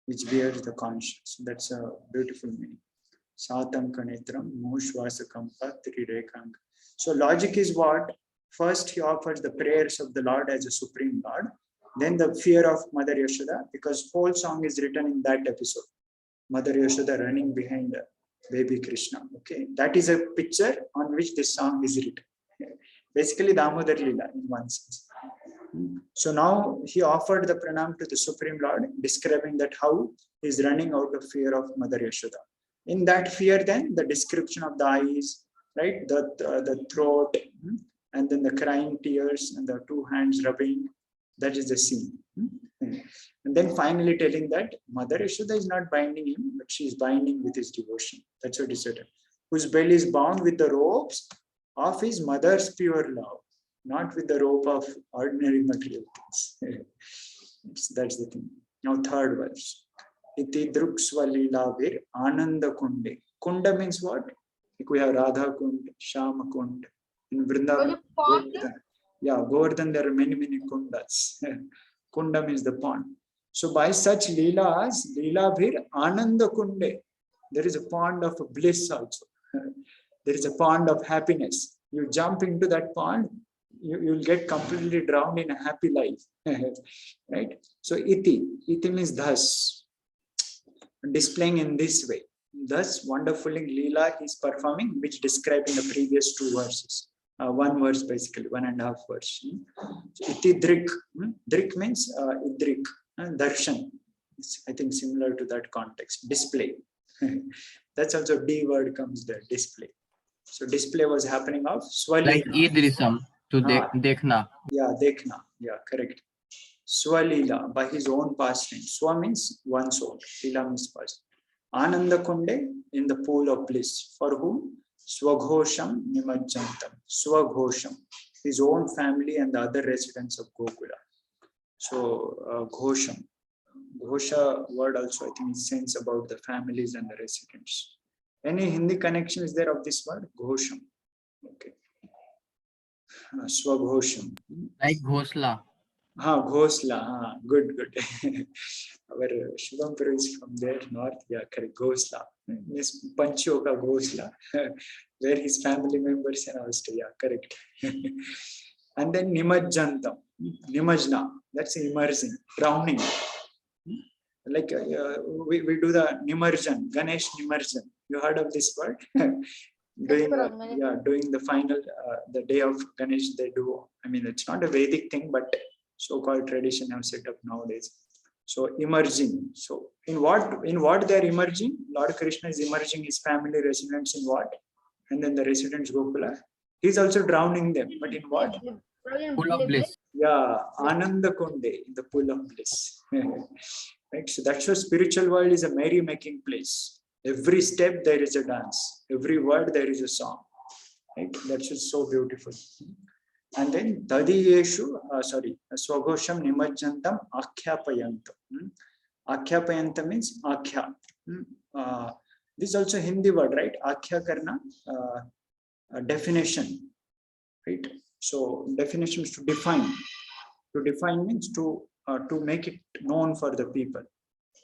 which bears the conch. So that's a beautiful meaning. Satanka Netram, Muhushwasa Kampa, Trirekanka. So logic is what? First he offers the prayers of the Lord as a supreme Lord, then the fear of Mother Yashoda, because whole song is written in that episode. Mother Yashoda running behind baby Krishna. Okay, that is a picture on which this song is written. basically Damodar Leela in one sense. So now he offered the pranam to the Supreme Lord, describing that how he is running out of fear of Mother Yashoda. In that fear, then the description of the eyes, right, the throat, and then the crying tears and the two hands rubbing, that is the scene. And then finally telling that Mother Yashoda is not binding him, but she is binding with his devotion. That's what he said. Whose belly is bound with the ropes of his mother's pure love, not with the rope of ordinary material things. That's the thing. Now, third verse. Iti druksvalilabhir ananda kunde. Kunda means what? Like we have Radha Kund, Shama Kund. In Vrindavan, yeah, Govardhan, there are many kundas. Kunda means the pond. So by such leelas, leelabhir ananda kunde, there is a pond of bliss also. There is a pond of happiness. You jump into that pond, you'll get completely drowned in a happy life. Right? So iti means thus, displaying in this way. Thus, wonderfully Leela is performing, which described in the previous two verses. One verse basically, 1.5 verse. So iti drik. Drik means idrik, darshan. It's, I think, similar to that context. Display. That's also D word comes there, display. So display was happening of Swalila. Like idrisam, to dekhna. Yeah, dekhna. Yeah, correct. Swalila, by his own pastime. Swa means one's own. Lila means past. Ananda Kunde, in the pool of bliss. For whom? Swaghosham Nimajjantam. Swaghosham, his own family and the other residents of Gokula. So Ghosham. Ghosha word also, I think, is sense about the families and the residents. Any Hindi connection is there of this word? Ghosham. Okay. Swaghosham. Like Ghosla. Ghosla. Good. Our Shubham Puru is from there, north. Yeah, correct. Ghosla. Miss Pancho ka Ghosla, where his family members and all stay. Yeah, correct. And then Nimajjantam. Nimajna. That's immersing, drowning. Like we do the Nimarjan, Ganesh Nimarjan. You heard of this word? Doing the final, the day of Ganesh, they do. I mean, it's not a Vedic thing, but so-called tradition have set up nowadays. So emerging. So in what they are emerging? Lord Krishna is emerging his family residents in what? And then the residents Gokula. He's also drowning them, but in what? Full of bliss. Yeah, Ananda Kunde, in the pool of bliss. Right? So that's why spiritual world is a merry-making place. Every step there is a dance. Every word there is a song. Right? That's just so beautiful. And then Tadiyeshu, Swagosham Nimajjantam Akhyapayantam. Akhyapayantam means Akhya. This is also Hindi word, right? Akhya karna, definition. Right? So definition is to define. To define means to make it known for the people.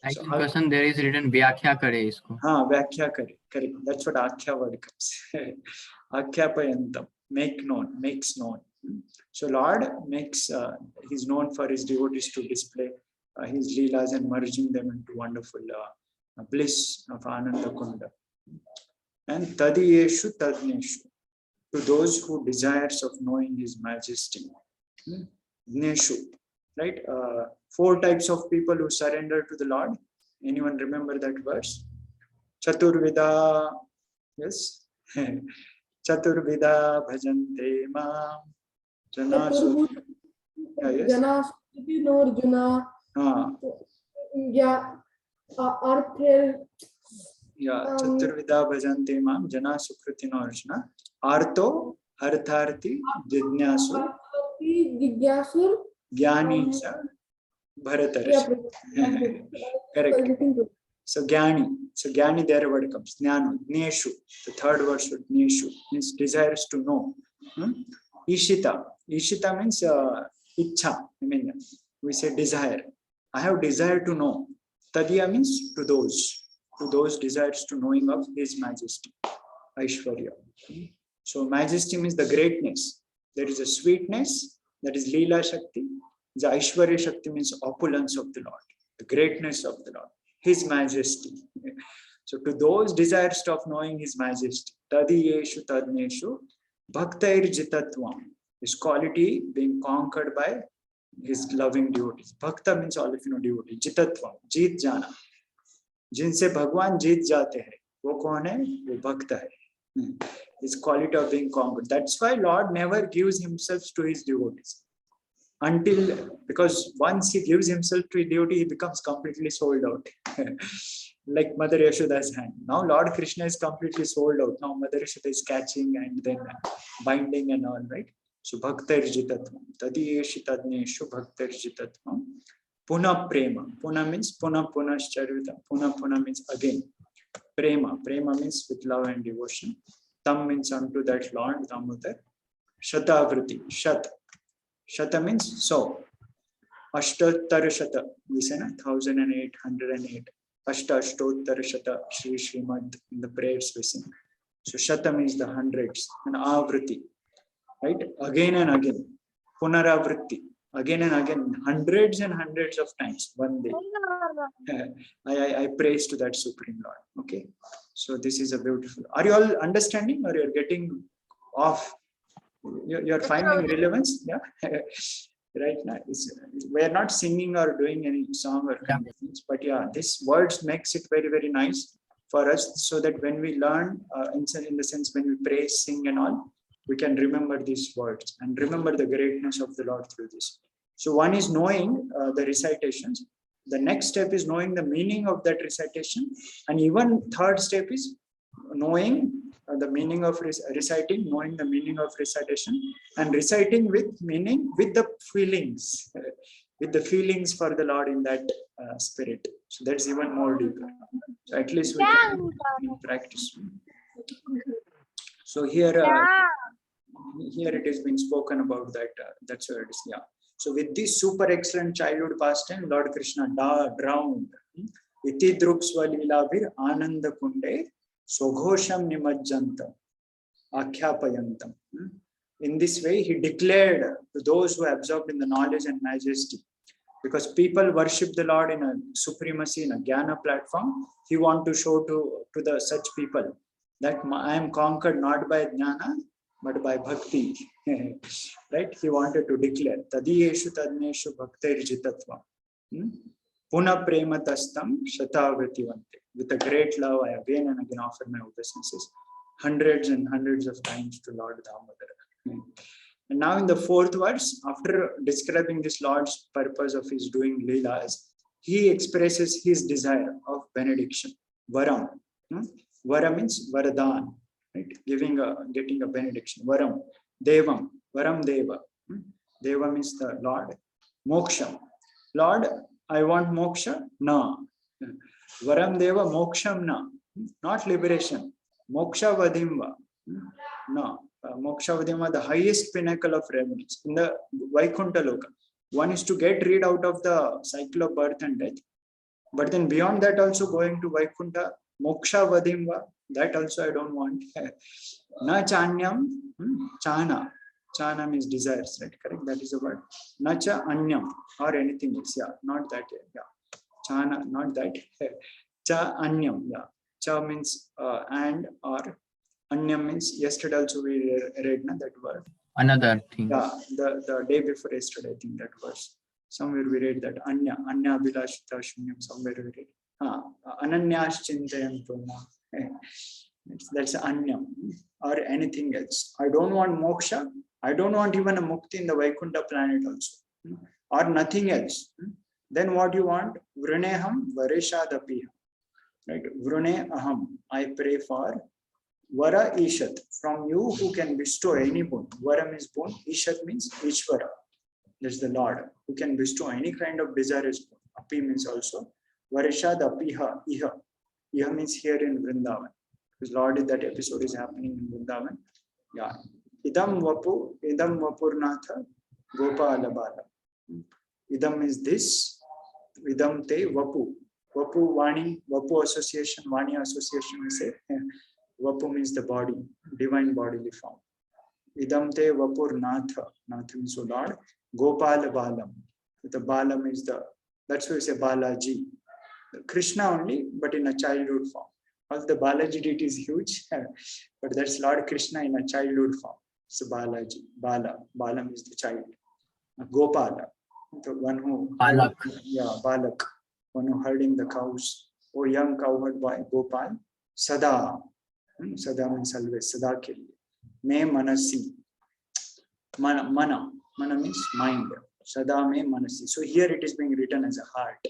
Like in person there is written Vyakhya kare isko. Vyakhya kare, correct. That's what Akhya word comes. Akhyapayantam, makes known. So Lord makes, he's known for his devotees to display his leelas and merging them into wonderful bliss of Ananda Kunda. And Tadiyeshu Tadneshu, to those who desires of knowing his majesty. Neshu, right? 4 types of people who surrender to the Lord. Anyone remember that verse? Chaturvida, yes. Chaturvida bhajante ma janasu. Yes. Arjuna. Chaturvida bhajante ma jana sukritino Arjuna. Arto artharti jidnyasu. Jnani sa Bharatarshi. Correct. So Jnani there word comes. Jnana, Jneshu. The third word should Jneshu means desires to know. Ishita. Ishita means Ichha. I mean, we say desire. I have desire to know. Tadiya means to those desires to knowing of His Majesty. Aishwarya. So majesty means the greatness. There is a sweetness, that is Leela Shakti. The Aishwarya Shakti means opulence of the Lord, the greatness of the Lord, His Majesty. So to those desires of knowing His Majesty, Tadiyeshu Tadneshu Bhaktair Jitatvam. His quality being conquered by his loving devotees. Bhakta means all of you know devotee. Jitatvam, jeet jana. जिनसे भगवान जीत जाते हैं वो कौन है? वो भक्त है. His quality of being conquered. That's why Lord never gives himself to his devotees until, because once he gives himself to his devotee, he becomes completely sold out. Like Mother Yashoda's hand. Now Lord Krishna is completely sold out. Now Mother Yashoda is catching and then binding and all, right? So bhaktarjitatvam tadiyeshitadneshu bhaktarjitatvam puna prema. Puna means puna punascharita. Puna means again. Prema means with love and devotion. Tam means unto that Lord Damodar. Shatavriti, shata means so. Ashtottara shata, we say 1808. Ashtottara shata, Shri Srimad, in the prayers we sing. So shata means the hundreds, and avriti, right? Again and again. Punaravriti, again and again, hundreds and hundreds of times, one day. I praise to that Supreme Lord. Okay, so this is a beautiful. Are you all understanding, or you're getting off? You're finding relevance, yeah. Right now, we're not singing or doing any song or kind of things, but yeah, this words makes it very, very nice for us, so that when we learn, in the sense when we pray, sing, and all, we can remember these words and remember the greatness of the Lord through this. So one is knowing the recitations. The next step is knowing the meaning of that recitation, and even third step is knowing the meaning of reciting, knowing the meaning of recitation, and reciting with meaning, with the feelings, for the Lord in that spirit. So that's even more deeper. So at least we can practice. So here it is being spoken about that. That's where it is. Yeah. So with this super excellent childhood pastime, Lord Krishna drowned. Iti drupsvalilabhir ananda kunde soghosham nimajjanta akhyapayantam. In this way, he declared to those who are absorbed in the knowledge and majesty. Because people worship the Lord in a supremacy, in a Jnana platform, he wants to show to the such people that I am conquered not by Jnana, but by bhakti. Right? He wanted to declare tadiyeshu tadneshu bhaktairjitatvam puna prematastam shatavriti-vante. With a great love, I again and again offer my obeisances hundreds and hundreds of times to Lord Damodara. And now in the fourth verse, after describing this Lord's purpose of his doing Leelas, he expresses his desire of benediction. Varam. Varam means Varadan. Right? Getting a benediction. Varam. Devam. Varam Deva. Deva means the Lord. Moksha. Lord, I want moksha? No. Varam Deva Moksham na. Not liberation. Moksha Vadimva. No. Moksha Vadimva, the highest pinnacle of remedies. In the Vaikuntha Loka, one is to get rid out of the cycle of birth and death. But then beyond that also going to Vaikuntha, Moksha Vadimva, that also I don't want. Na chanyam, chana. Chana means desires, right? Correct? That is the word. Na cha anyam, or anything else. Yeah, not that. Yeah. Chana, not that. Cha anyam. Yeah. Cha means and or. Anyam means yesterday also we read that word. Another thing. Yeah, the day before yesterday, I think that was. Somewhere we read that Anya Abhilashita Shunyam, somewhere we read. Ananyash Chintayantuna. That's Anyam or anything else. I don't want moksha. I don't want even a mukti in the Vaikuntha planet also. Or nothing else. Then what you want? Vruneham Vareshadapiha. Right? Vrune Aham. I pray for Vara Ishat, from you who can bestow any boon. Vara means boon, Ishat means Ishvara. That's the Lord who can bestow any kind of desirous boon. Api means also Varishad Apiha Iha. Iha means here in Vrindavan. Because Lord, that episode is happening in Vrindavan. Yeah. Idam Vapurnatha Gopala Bala. Idam is this. Idam te Vapu. Vapu Vani, Vapu Association, Vani Association, we say. Vapu means the body, divine bodily form. Idam te Vapur Natha. Natha means so Lord. Gopala Balam. The Balam is that's why we say Balaji. Krishna only, but in a childhood form. Also the Balaji deity is huge, but that's Lord Krishna in a childhood form. it's Balaji. Bala means the child. Gopala, the one who Balak. Balak, one who herding the cows. Oh, young cowherd boy, Gopal. Sada. Sada means always. Sada ke liye. Me manasi. Mana means mind. Sada me manasi. So here it is being written as a heart,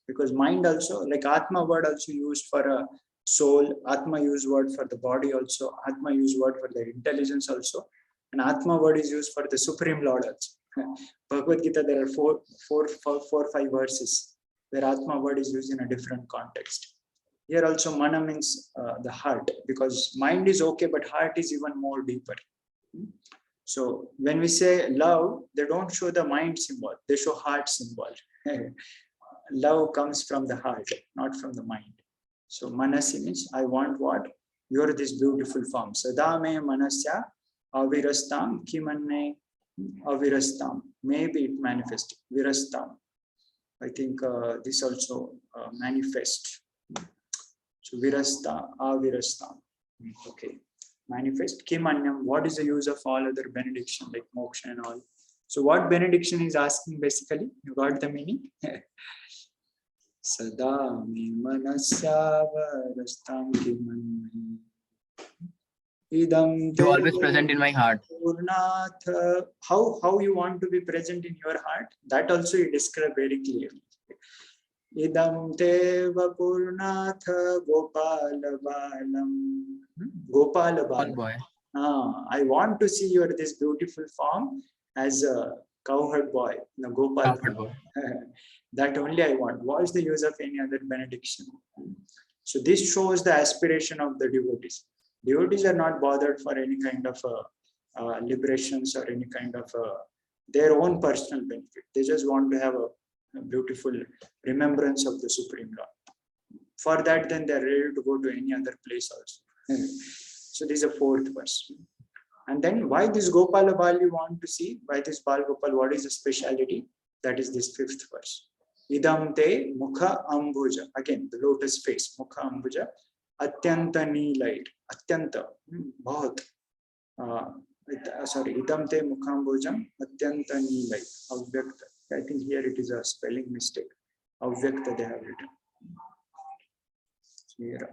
because mind also, like Atma word also used for a soul, Atma used word for the body also, Atma used word for the intelligence also, and Atma word is used for the Supreme Lord also. Bhagavad Gita, there are four, 5 verses where Atma word is used in a different context. Here also Mana means the heart, because mind is okay, but heart is even more deeper. So when we say love, they don't show the mind symbol, they show heart symbol. Love comes from the heart, not from the mind. So manasi means I want what? You're this beautiful form. Sada me manasya avirastam kimanne avirastam. Maybe it manifests. Virastam. I think this also manifest. So virasta avirastam. Okay. Manifest. Kimanyam. What is the use of all other benediction like moksha and all? So what benediction is asking basically? You got the meaning? Sada me manasya varastam kimanne idam You always present in my heart. Purnatha. How you want to be present in your heart? That also you describe very clearly. Idam teva purnatha gopala balam. Gopala One balam. boy. I want to see your this beautiful form as a cowherd boy, Gopal. Cowherd boy. That only I want. What is the use of any other benediction? So this shows the aspiration of the devotees. Devotees are not bothered for any kind of liberations or any kind of their own personal benefit. They just want to have a beautiful remembrance of the Supreme Lord. For that, then they are ready to go to any other place also. So this is a 4th verse. And then why this Gopala Bal you want to see? Why this Bal Gopal? What is the speciality? That is this 5th verse. Idam te mukha ambuja. Again, the lotus face. Mukha ambuja. Atyanta neelait. Atyanta. Bahut. Sorry. Idam te mukha ambujam. Atyanta neelait. Avyakta. I think here it is a spelling mistake. Avyakta they have written. Here.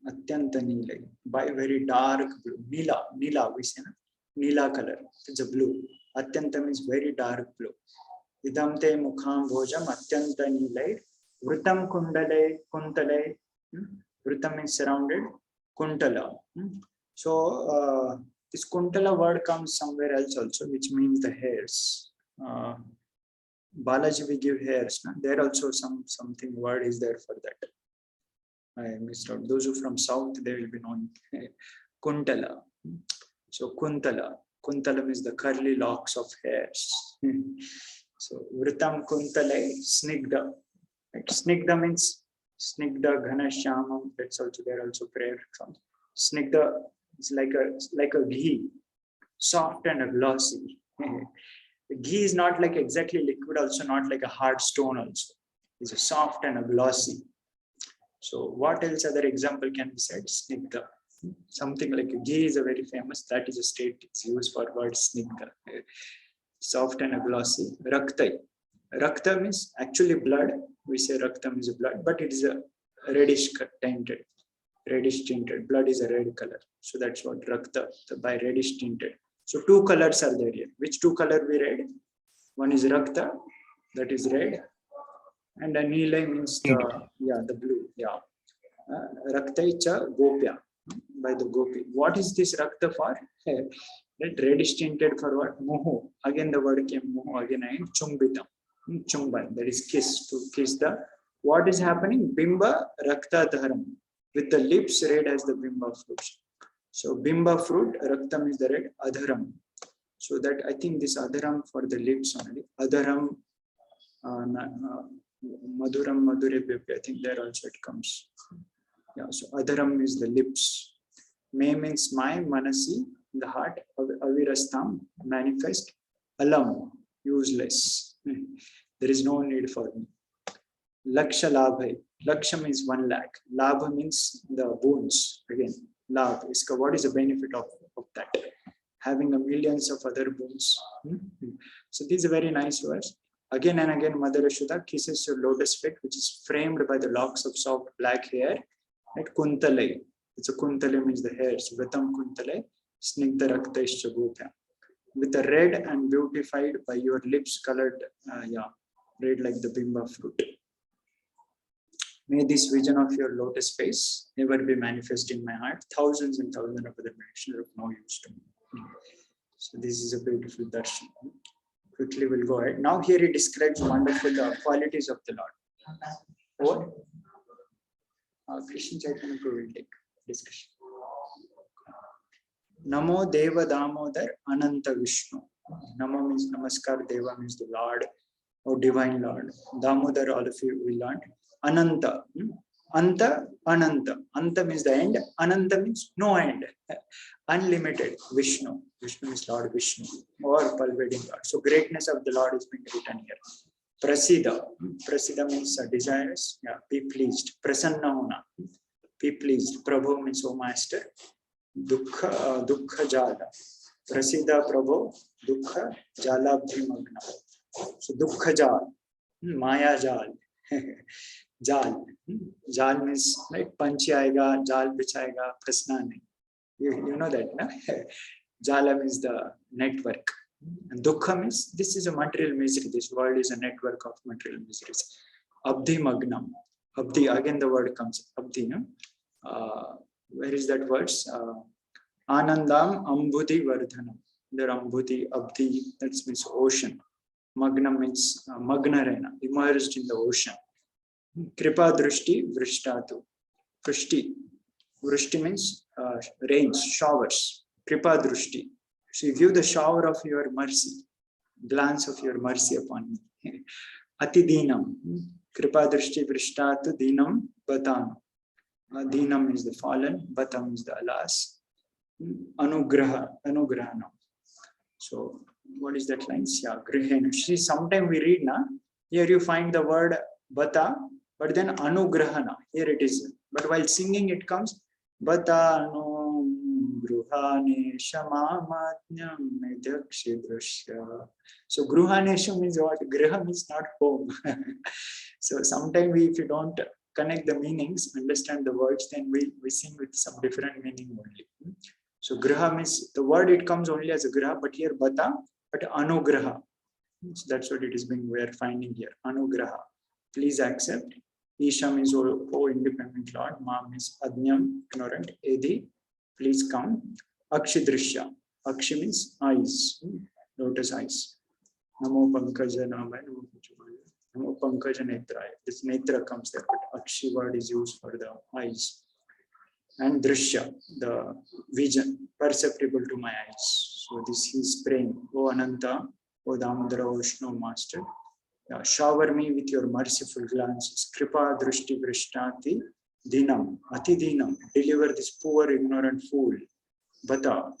Atyanta neelait. By very dark blue. Neela we say. Neela color. It's a blue. Atyanta means very dark blue. Idam te mukham bhojam atyanta neelait. Vritam kundalai kuntalai. Vritam means surrounded. Kuntala. So this kuntala word comes somewhere else also, which means the hairs. Balaji we give hairs. There also something word is there for that. I missed out. Those who from south, they will be knowing. Kuntala. So Kuntala. Kuntala means the curly locks of hairs. So Vritam Kuntalai Snigdha. Right? Snigdha means Snigdha Ghana Shamam. That's also there also prayer from. Snigdha is like a ghee, soft and glossy. The ghee is not like exactly liquid, also not like a hard stone also. It's a soft and a glossy. So what else other example can be said? Snigdha. Something like a ghee is a very famous, that is a state it's used for word snigdha. Soft and a glossy. Raktai. Rakta means actually blood. We say rakta means blood, but it is a reddish tinted. Reddish tinted. Blood is a red color. So that's what rakta, by reddish tinted. So 2 colors are there here. Which 2 color we read? One is rakta, that is red. And a neelai means the blue. Yeah. Raktaicha gopya. By the gopi. What is this rakta for? That reddish tinted for what? Moho. Again the word came moho again and chumbitam. Chumban. That is kiss. To kiss the. What is happening? Bimba rakta dharam. With the lips red as the bimba fruit. So bimba fruit, raktam is the red, adharam. So that I think this adharam for the lips only. Adharam maduram madure. I think there also it comes. Yeah, so adharam is the lips. Me means my, manasi, the heart, avirastam, manifest, alam, useless. There is no need for me. Laksha labhai. Laksha means 1 lakh. Labha means the boons. Again, Labh, iska, what is the benefit of that? Having a millions of other boons. So this is a very nice verse. Again and again, Mother Yashoda kisses your lotus feet, which is framed by the locks of soft black hair at Kuntalai. It's a Kuntalai means the hairs. Vritam Kuntalai, Snigdha Raktaischa Gopya. With the red and beautified by your lips colored, red like the bimba fruit. May this vision of your lotus face never be manifest in my heart. Thousands and thousands of other mentions are of no use to me. So this is a beautiful darshan. Quickly we'll go ahead. Now here he describes wonderful qualities of the Lord. Or Krishna Chaitanya will take discussion. Namo Deva Damodar Ananta Vishnu. Namo means Namaskar, Deva means the Lord or Divine Lord. Damodar, all of you will learn. Ananta. Anta, Ananta. Anta means the end. Ananta means no end. Unlimited. Vishnu. Vishnu is Lord Vishnu or pervading Lord. So greatness of the Lord is being written here. Prasiddha. Prasiddha means desirous. Yeah, be pleased. Prasanna hona. Be pleased. Prabhu means O Master. Dukkha, Dukkha Jala. Prasiddha Prabhu. Dukkha Jala Bhimagna. So Dukkha Jal. Maya Jal. Jal. Jal means like Panchi aayega, Jal bichayega, Prasna nahi. You know that, no? Jala means the network. And Dukkha means this is a material misery. This world is a network of material miseries. Abdhi Magnam. Abdhi, again the word comes. Abdhi, no? Where is that words? Anandam Ambudhi Vardhanam. There Ambudhi, Abdhi, that means ocean. Magnam means Magna Rena, immersed in the ocean. Kripa Drushti Vrishtatu. Vrishti. Vrishti means rains, showers. Kripa Drushti. So you give the shower of your mercy, glance of your mercy upon me. Ati Dinam. Kripa Drushti Vrishtatu Dinam Batam. Dinam is the fallen, Batam is the alas. Anugraha, Anugrahana. So what is that line? Yeah, Grihena. See, sometimes we read, na, here you find the word Bata, but then Anugrahana. Here it is. But while singing it comes Bata Anugrahane Shamamatnyam Medakshidrusya. So Gruhanesha means what? Griha means not home. So sometimes if you don't connect the meanings, understand the words, then we sing with some different meaning only. So Griha means the word, it comes only as a Griha, but here Bata, but Anugraha. So that's what it is being we are finding here. Anugraha. Please accept. Isha means O independent Lord. Ma means Adnyam, ignorant. Edi, please come. Akshidrishya. Akshi means eyes, lotus eyes. Namo Pankaja Namaya. Namo Pankaja Netraya. This Netra comes there, but Akshi word is used for the eyes. And Drishya, the vision, perceptible to my eyes. So this is praying. O Ananta, O Damodara, O Vishnu Master, shower me with your merciful glances. Kripa Drushti Vrishtati Dinam, Ati Dinam, deliver this poor ignorant fool. Bata,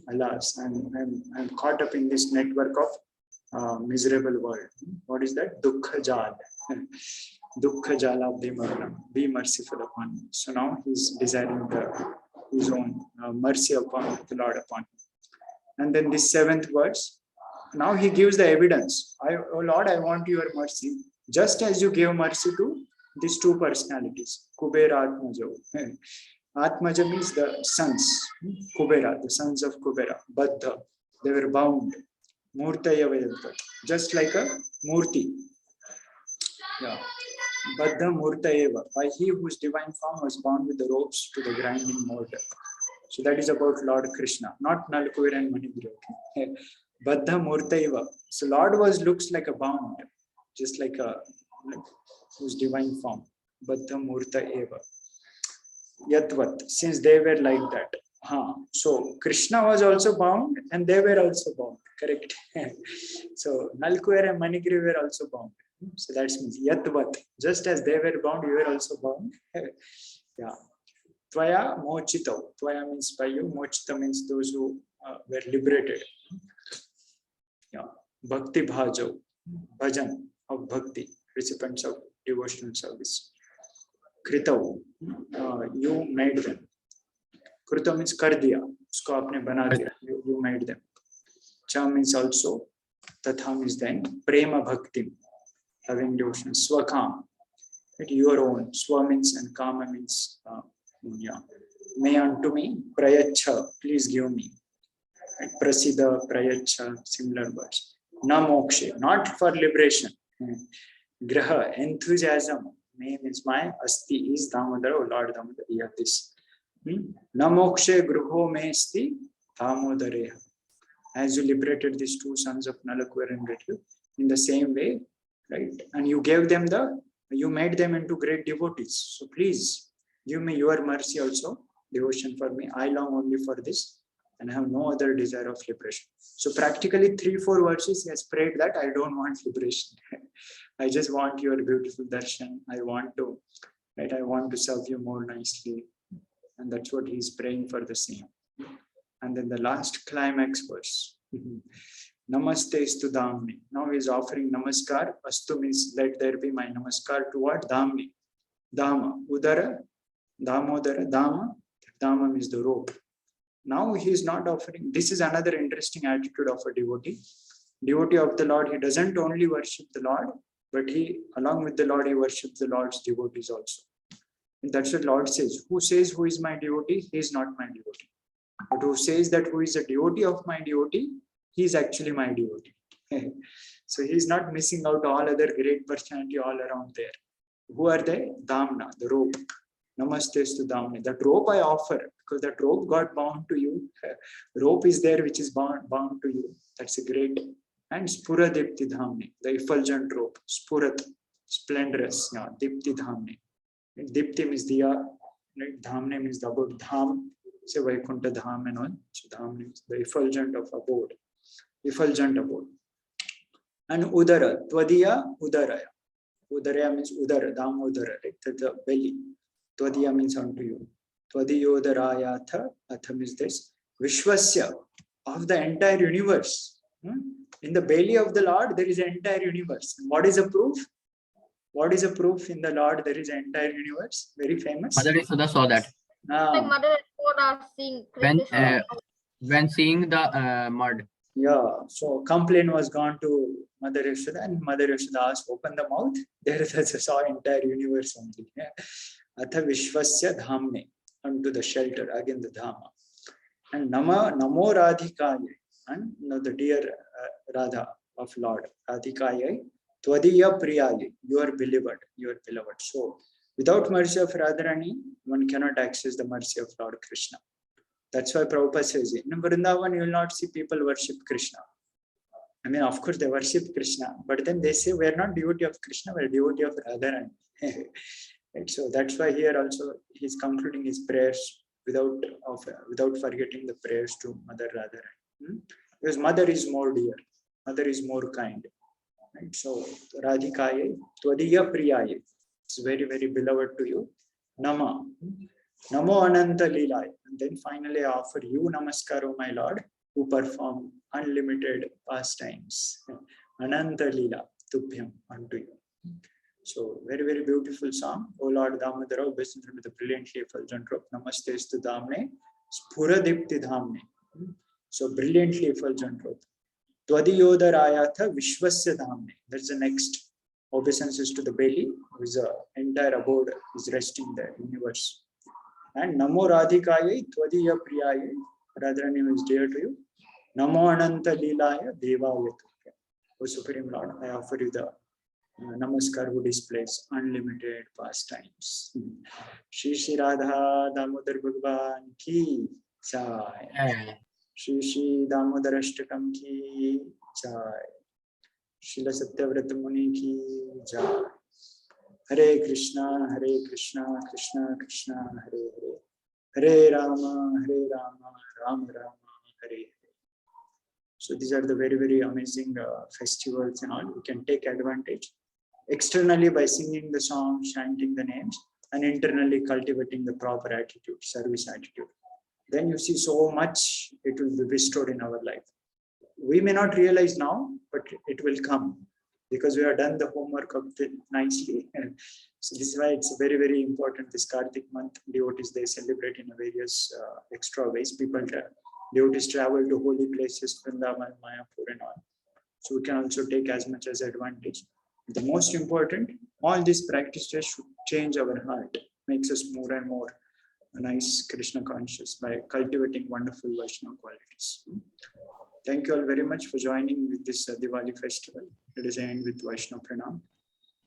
alas, I'm caught up in this network of miserable world. What is that? Dukkha Jal. Dukkha Jala Bhimagna. Be merciful upon me. So now he's desiring his own mercy upon the Lord upon him. And then this seventh verse. Now he gives the evidence. Oh Lord, I want your mercy. Just as you gave mercy to these two personalities, Kubera Atmaja. Atmaja means the sons. Kubera, the sons of Kubera. Baddha, they were bound. Murtaya Vedanta. Just like a Murti. Yeah. Baddha Murtayeva. By he whose divine form was bound with the ropes to the grinding mortar. So that is about Lord Krishna, not Nalkuvira and Manigiri. Baddha Murtayeva. So Lord looks like a bound, just like whose divine form. Baddha Murtayeva. Yatvat, since they were like that. So Krishna was also bound and they were also bound. Correct. So Nalkuvira and Manigiri were also bound. So that means Yatvat. Just as they were bound, you were also bound. Yeah. Tvaya Mochito. Tvaya means by you. Mochita means those who were liberated. Yeah. Bhakti Bhajo. Bhajan of Bhakti. Recipients of devotional service. Kritav. You made them. Kruta means kar diya, usko aapne bana diya, you made them. Cha means also, tatha means then, prema bhakti, having devotion, swakam, your own. Swa means and kama means, yeah. May unto me, prayacha, please give me. Prasida, prayacha, similar words. Na mokshe, not for liberation. Graha, enthusiasm. May means my, asti is Damodara, O Lord Damodara, you have this. Na mokshe gruho me asti Damodareha. As you liberated these two sons of Nalakuvar and Gretlu, in the same way, right? And you gave them you made them into great devotees. So please give me your mercy also, devotion for me. I long only for this and have no other desire of liberation. So practically 3-4 verses he has prayed that I don't want liberation. I just want your beautiful darshan. I want to serve you more nicely. And that's what he's praying for the same. And then the last climax verse. Namaste Astu Damni. Now he is offering namaskar. Astu means let there be my namaskar to what? Damni. Dama. Udara. Damodara. Dama. Dama means the rope. Now he is not offering. This is another interesting attitude of a devotee. Devotee of the Lord, he doesn't only worship the Lord, but he, along with the Lord, he worships the Lord's devotees also. And that's what Lord says. Who says who is my devotee? He is not my devotee. But who says that who is a devotee of my devotee? He is actually my devotee. So he is not missing out all other great personality all around there. Who are they? Damna, the rope. Namaste Astu Damni. That rope I offer, because that rope got bound to you. Rope is there which is bound to you. That's a great. And Spura Dipti Dhamni, the effulgent rope. Spurat, splendorous. Yeah, Dipti Dhamni. Dipti means diya. Dhamni means the abode. Dham. Say Vaikuntha Dham and all. So Dham means the effulgent of abode. Effulgent abode. And Udara, Tvadiya, Udaraya. Udaraya means Udara, Dham Udara, right? The belly. Tvadiya means unto you. Tvadiyodarayatha, atha means this. Vishwasya, of the entire universe. In the belly of the Lord, there is an entire universe. And what is a proof? What is a proof in the Lord there is an entire universe? Very famous. Mother Yashoda saw that. Like Mother Yashoda seeing When seeing the mud. Yeah, so complaint was gone to Mother Yashoda, and Mother Yashoda asked, open the mouth. There saw entire universe only. Atha Vishwasya Dhamne, unto the shelter, again the Dhamma. And Namo Radhikaya, and the dear Radha of Lord, Radhikaya, Tvadiya Priyaya, your beloved. So without mercy of Radharani, one cannot access the mercy of Lord Krishna. That's why Prabhupada says, in Vrindavan, you will not see people worship Krishna. I mean, of course, they worship Krishna, but then they say, we are not devotee of Krishna, we are devotee of Radharani. Right? So that's why here also he's concluding his prayers without forgetting the prayers to Mother Radharani. Because Mother is more dear, Mother is more kind. Right? So Radhikaya, Tvadiya Priyaya, it's very, very beloved to you. Nama. Namo Ananta Leelaya. And then finally I offer you Namaskar, O my Lord, who perform unlimited pastimes. Ananta Leela, Tubhyam, unto you. So very, very beautiful song. O Lord Damodara, obeying with the brilliantly effulgent rope. Namaste Astu Damne, Spura Dipti Dhamne. So brilliantly effulgent rope. Tvadiyodarayatha Vishwasya Dhamne. That's the next obeisances to the belly, whose entire abode is resting there, universe. And Namo Radhikaya Tvadiya Priyaya, Radharani is dear to you. Namo Ananta Leelaya Devaya. O Supreme Lord, I offer you the Namaskar who displays unlimited pastimes. Shri Shri Radha Damodar Bhagavan ki jai. Shri Shri Damodar Ashtakam ki jai. Srila Satyavrata Muni ki jai. Hare Krishna, Krishna Krishna, Hare Hare. Hare Rama, Rama Rama, Hare Hare. So these are the very, very amazing festivals and all. We can take advantage externally by singing the song, chanting the names, and internally cultivating the proper attitude, service attitude. Then you see so much it will be bestowed in our life. We may not realize now, but it will come because we have done the homework of it nicely. So this is why it's very, very important. This Kartik month, devotees, they celebrate in various extra ways. Devotees travel to holy places, Vrindavan, Mayapur and all. So we can also take as much as advantage. The most important, all these practices should change our heart, makes us more and more nice Krishna conscious by cultivating wonderful Vaishnava qualities. Thank you all very much for joining with this Diwali festival. Let us end with Vaishnava Pranam.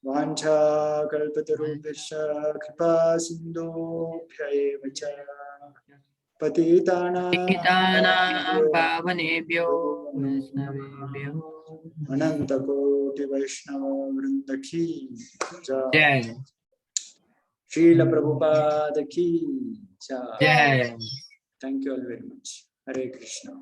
Vancha kalpatarubhisha kripa sindhubhyaeva cha Pitanam pavanebhyo Vaishnavebhyo Ananta Koti Vaishnava Vrinda ki jai. Jai. Srila Prabhupada ki jai. Jai. Thank you all very much. Hare Krishna.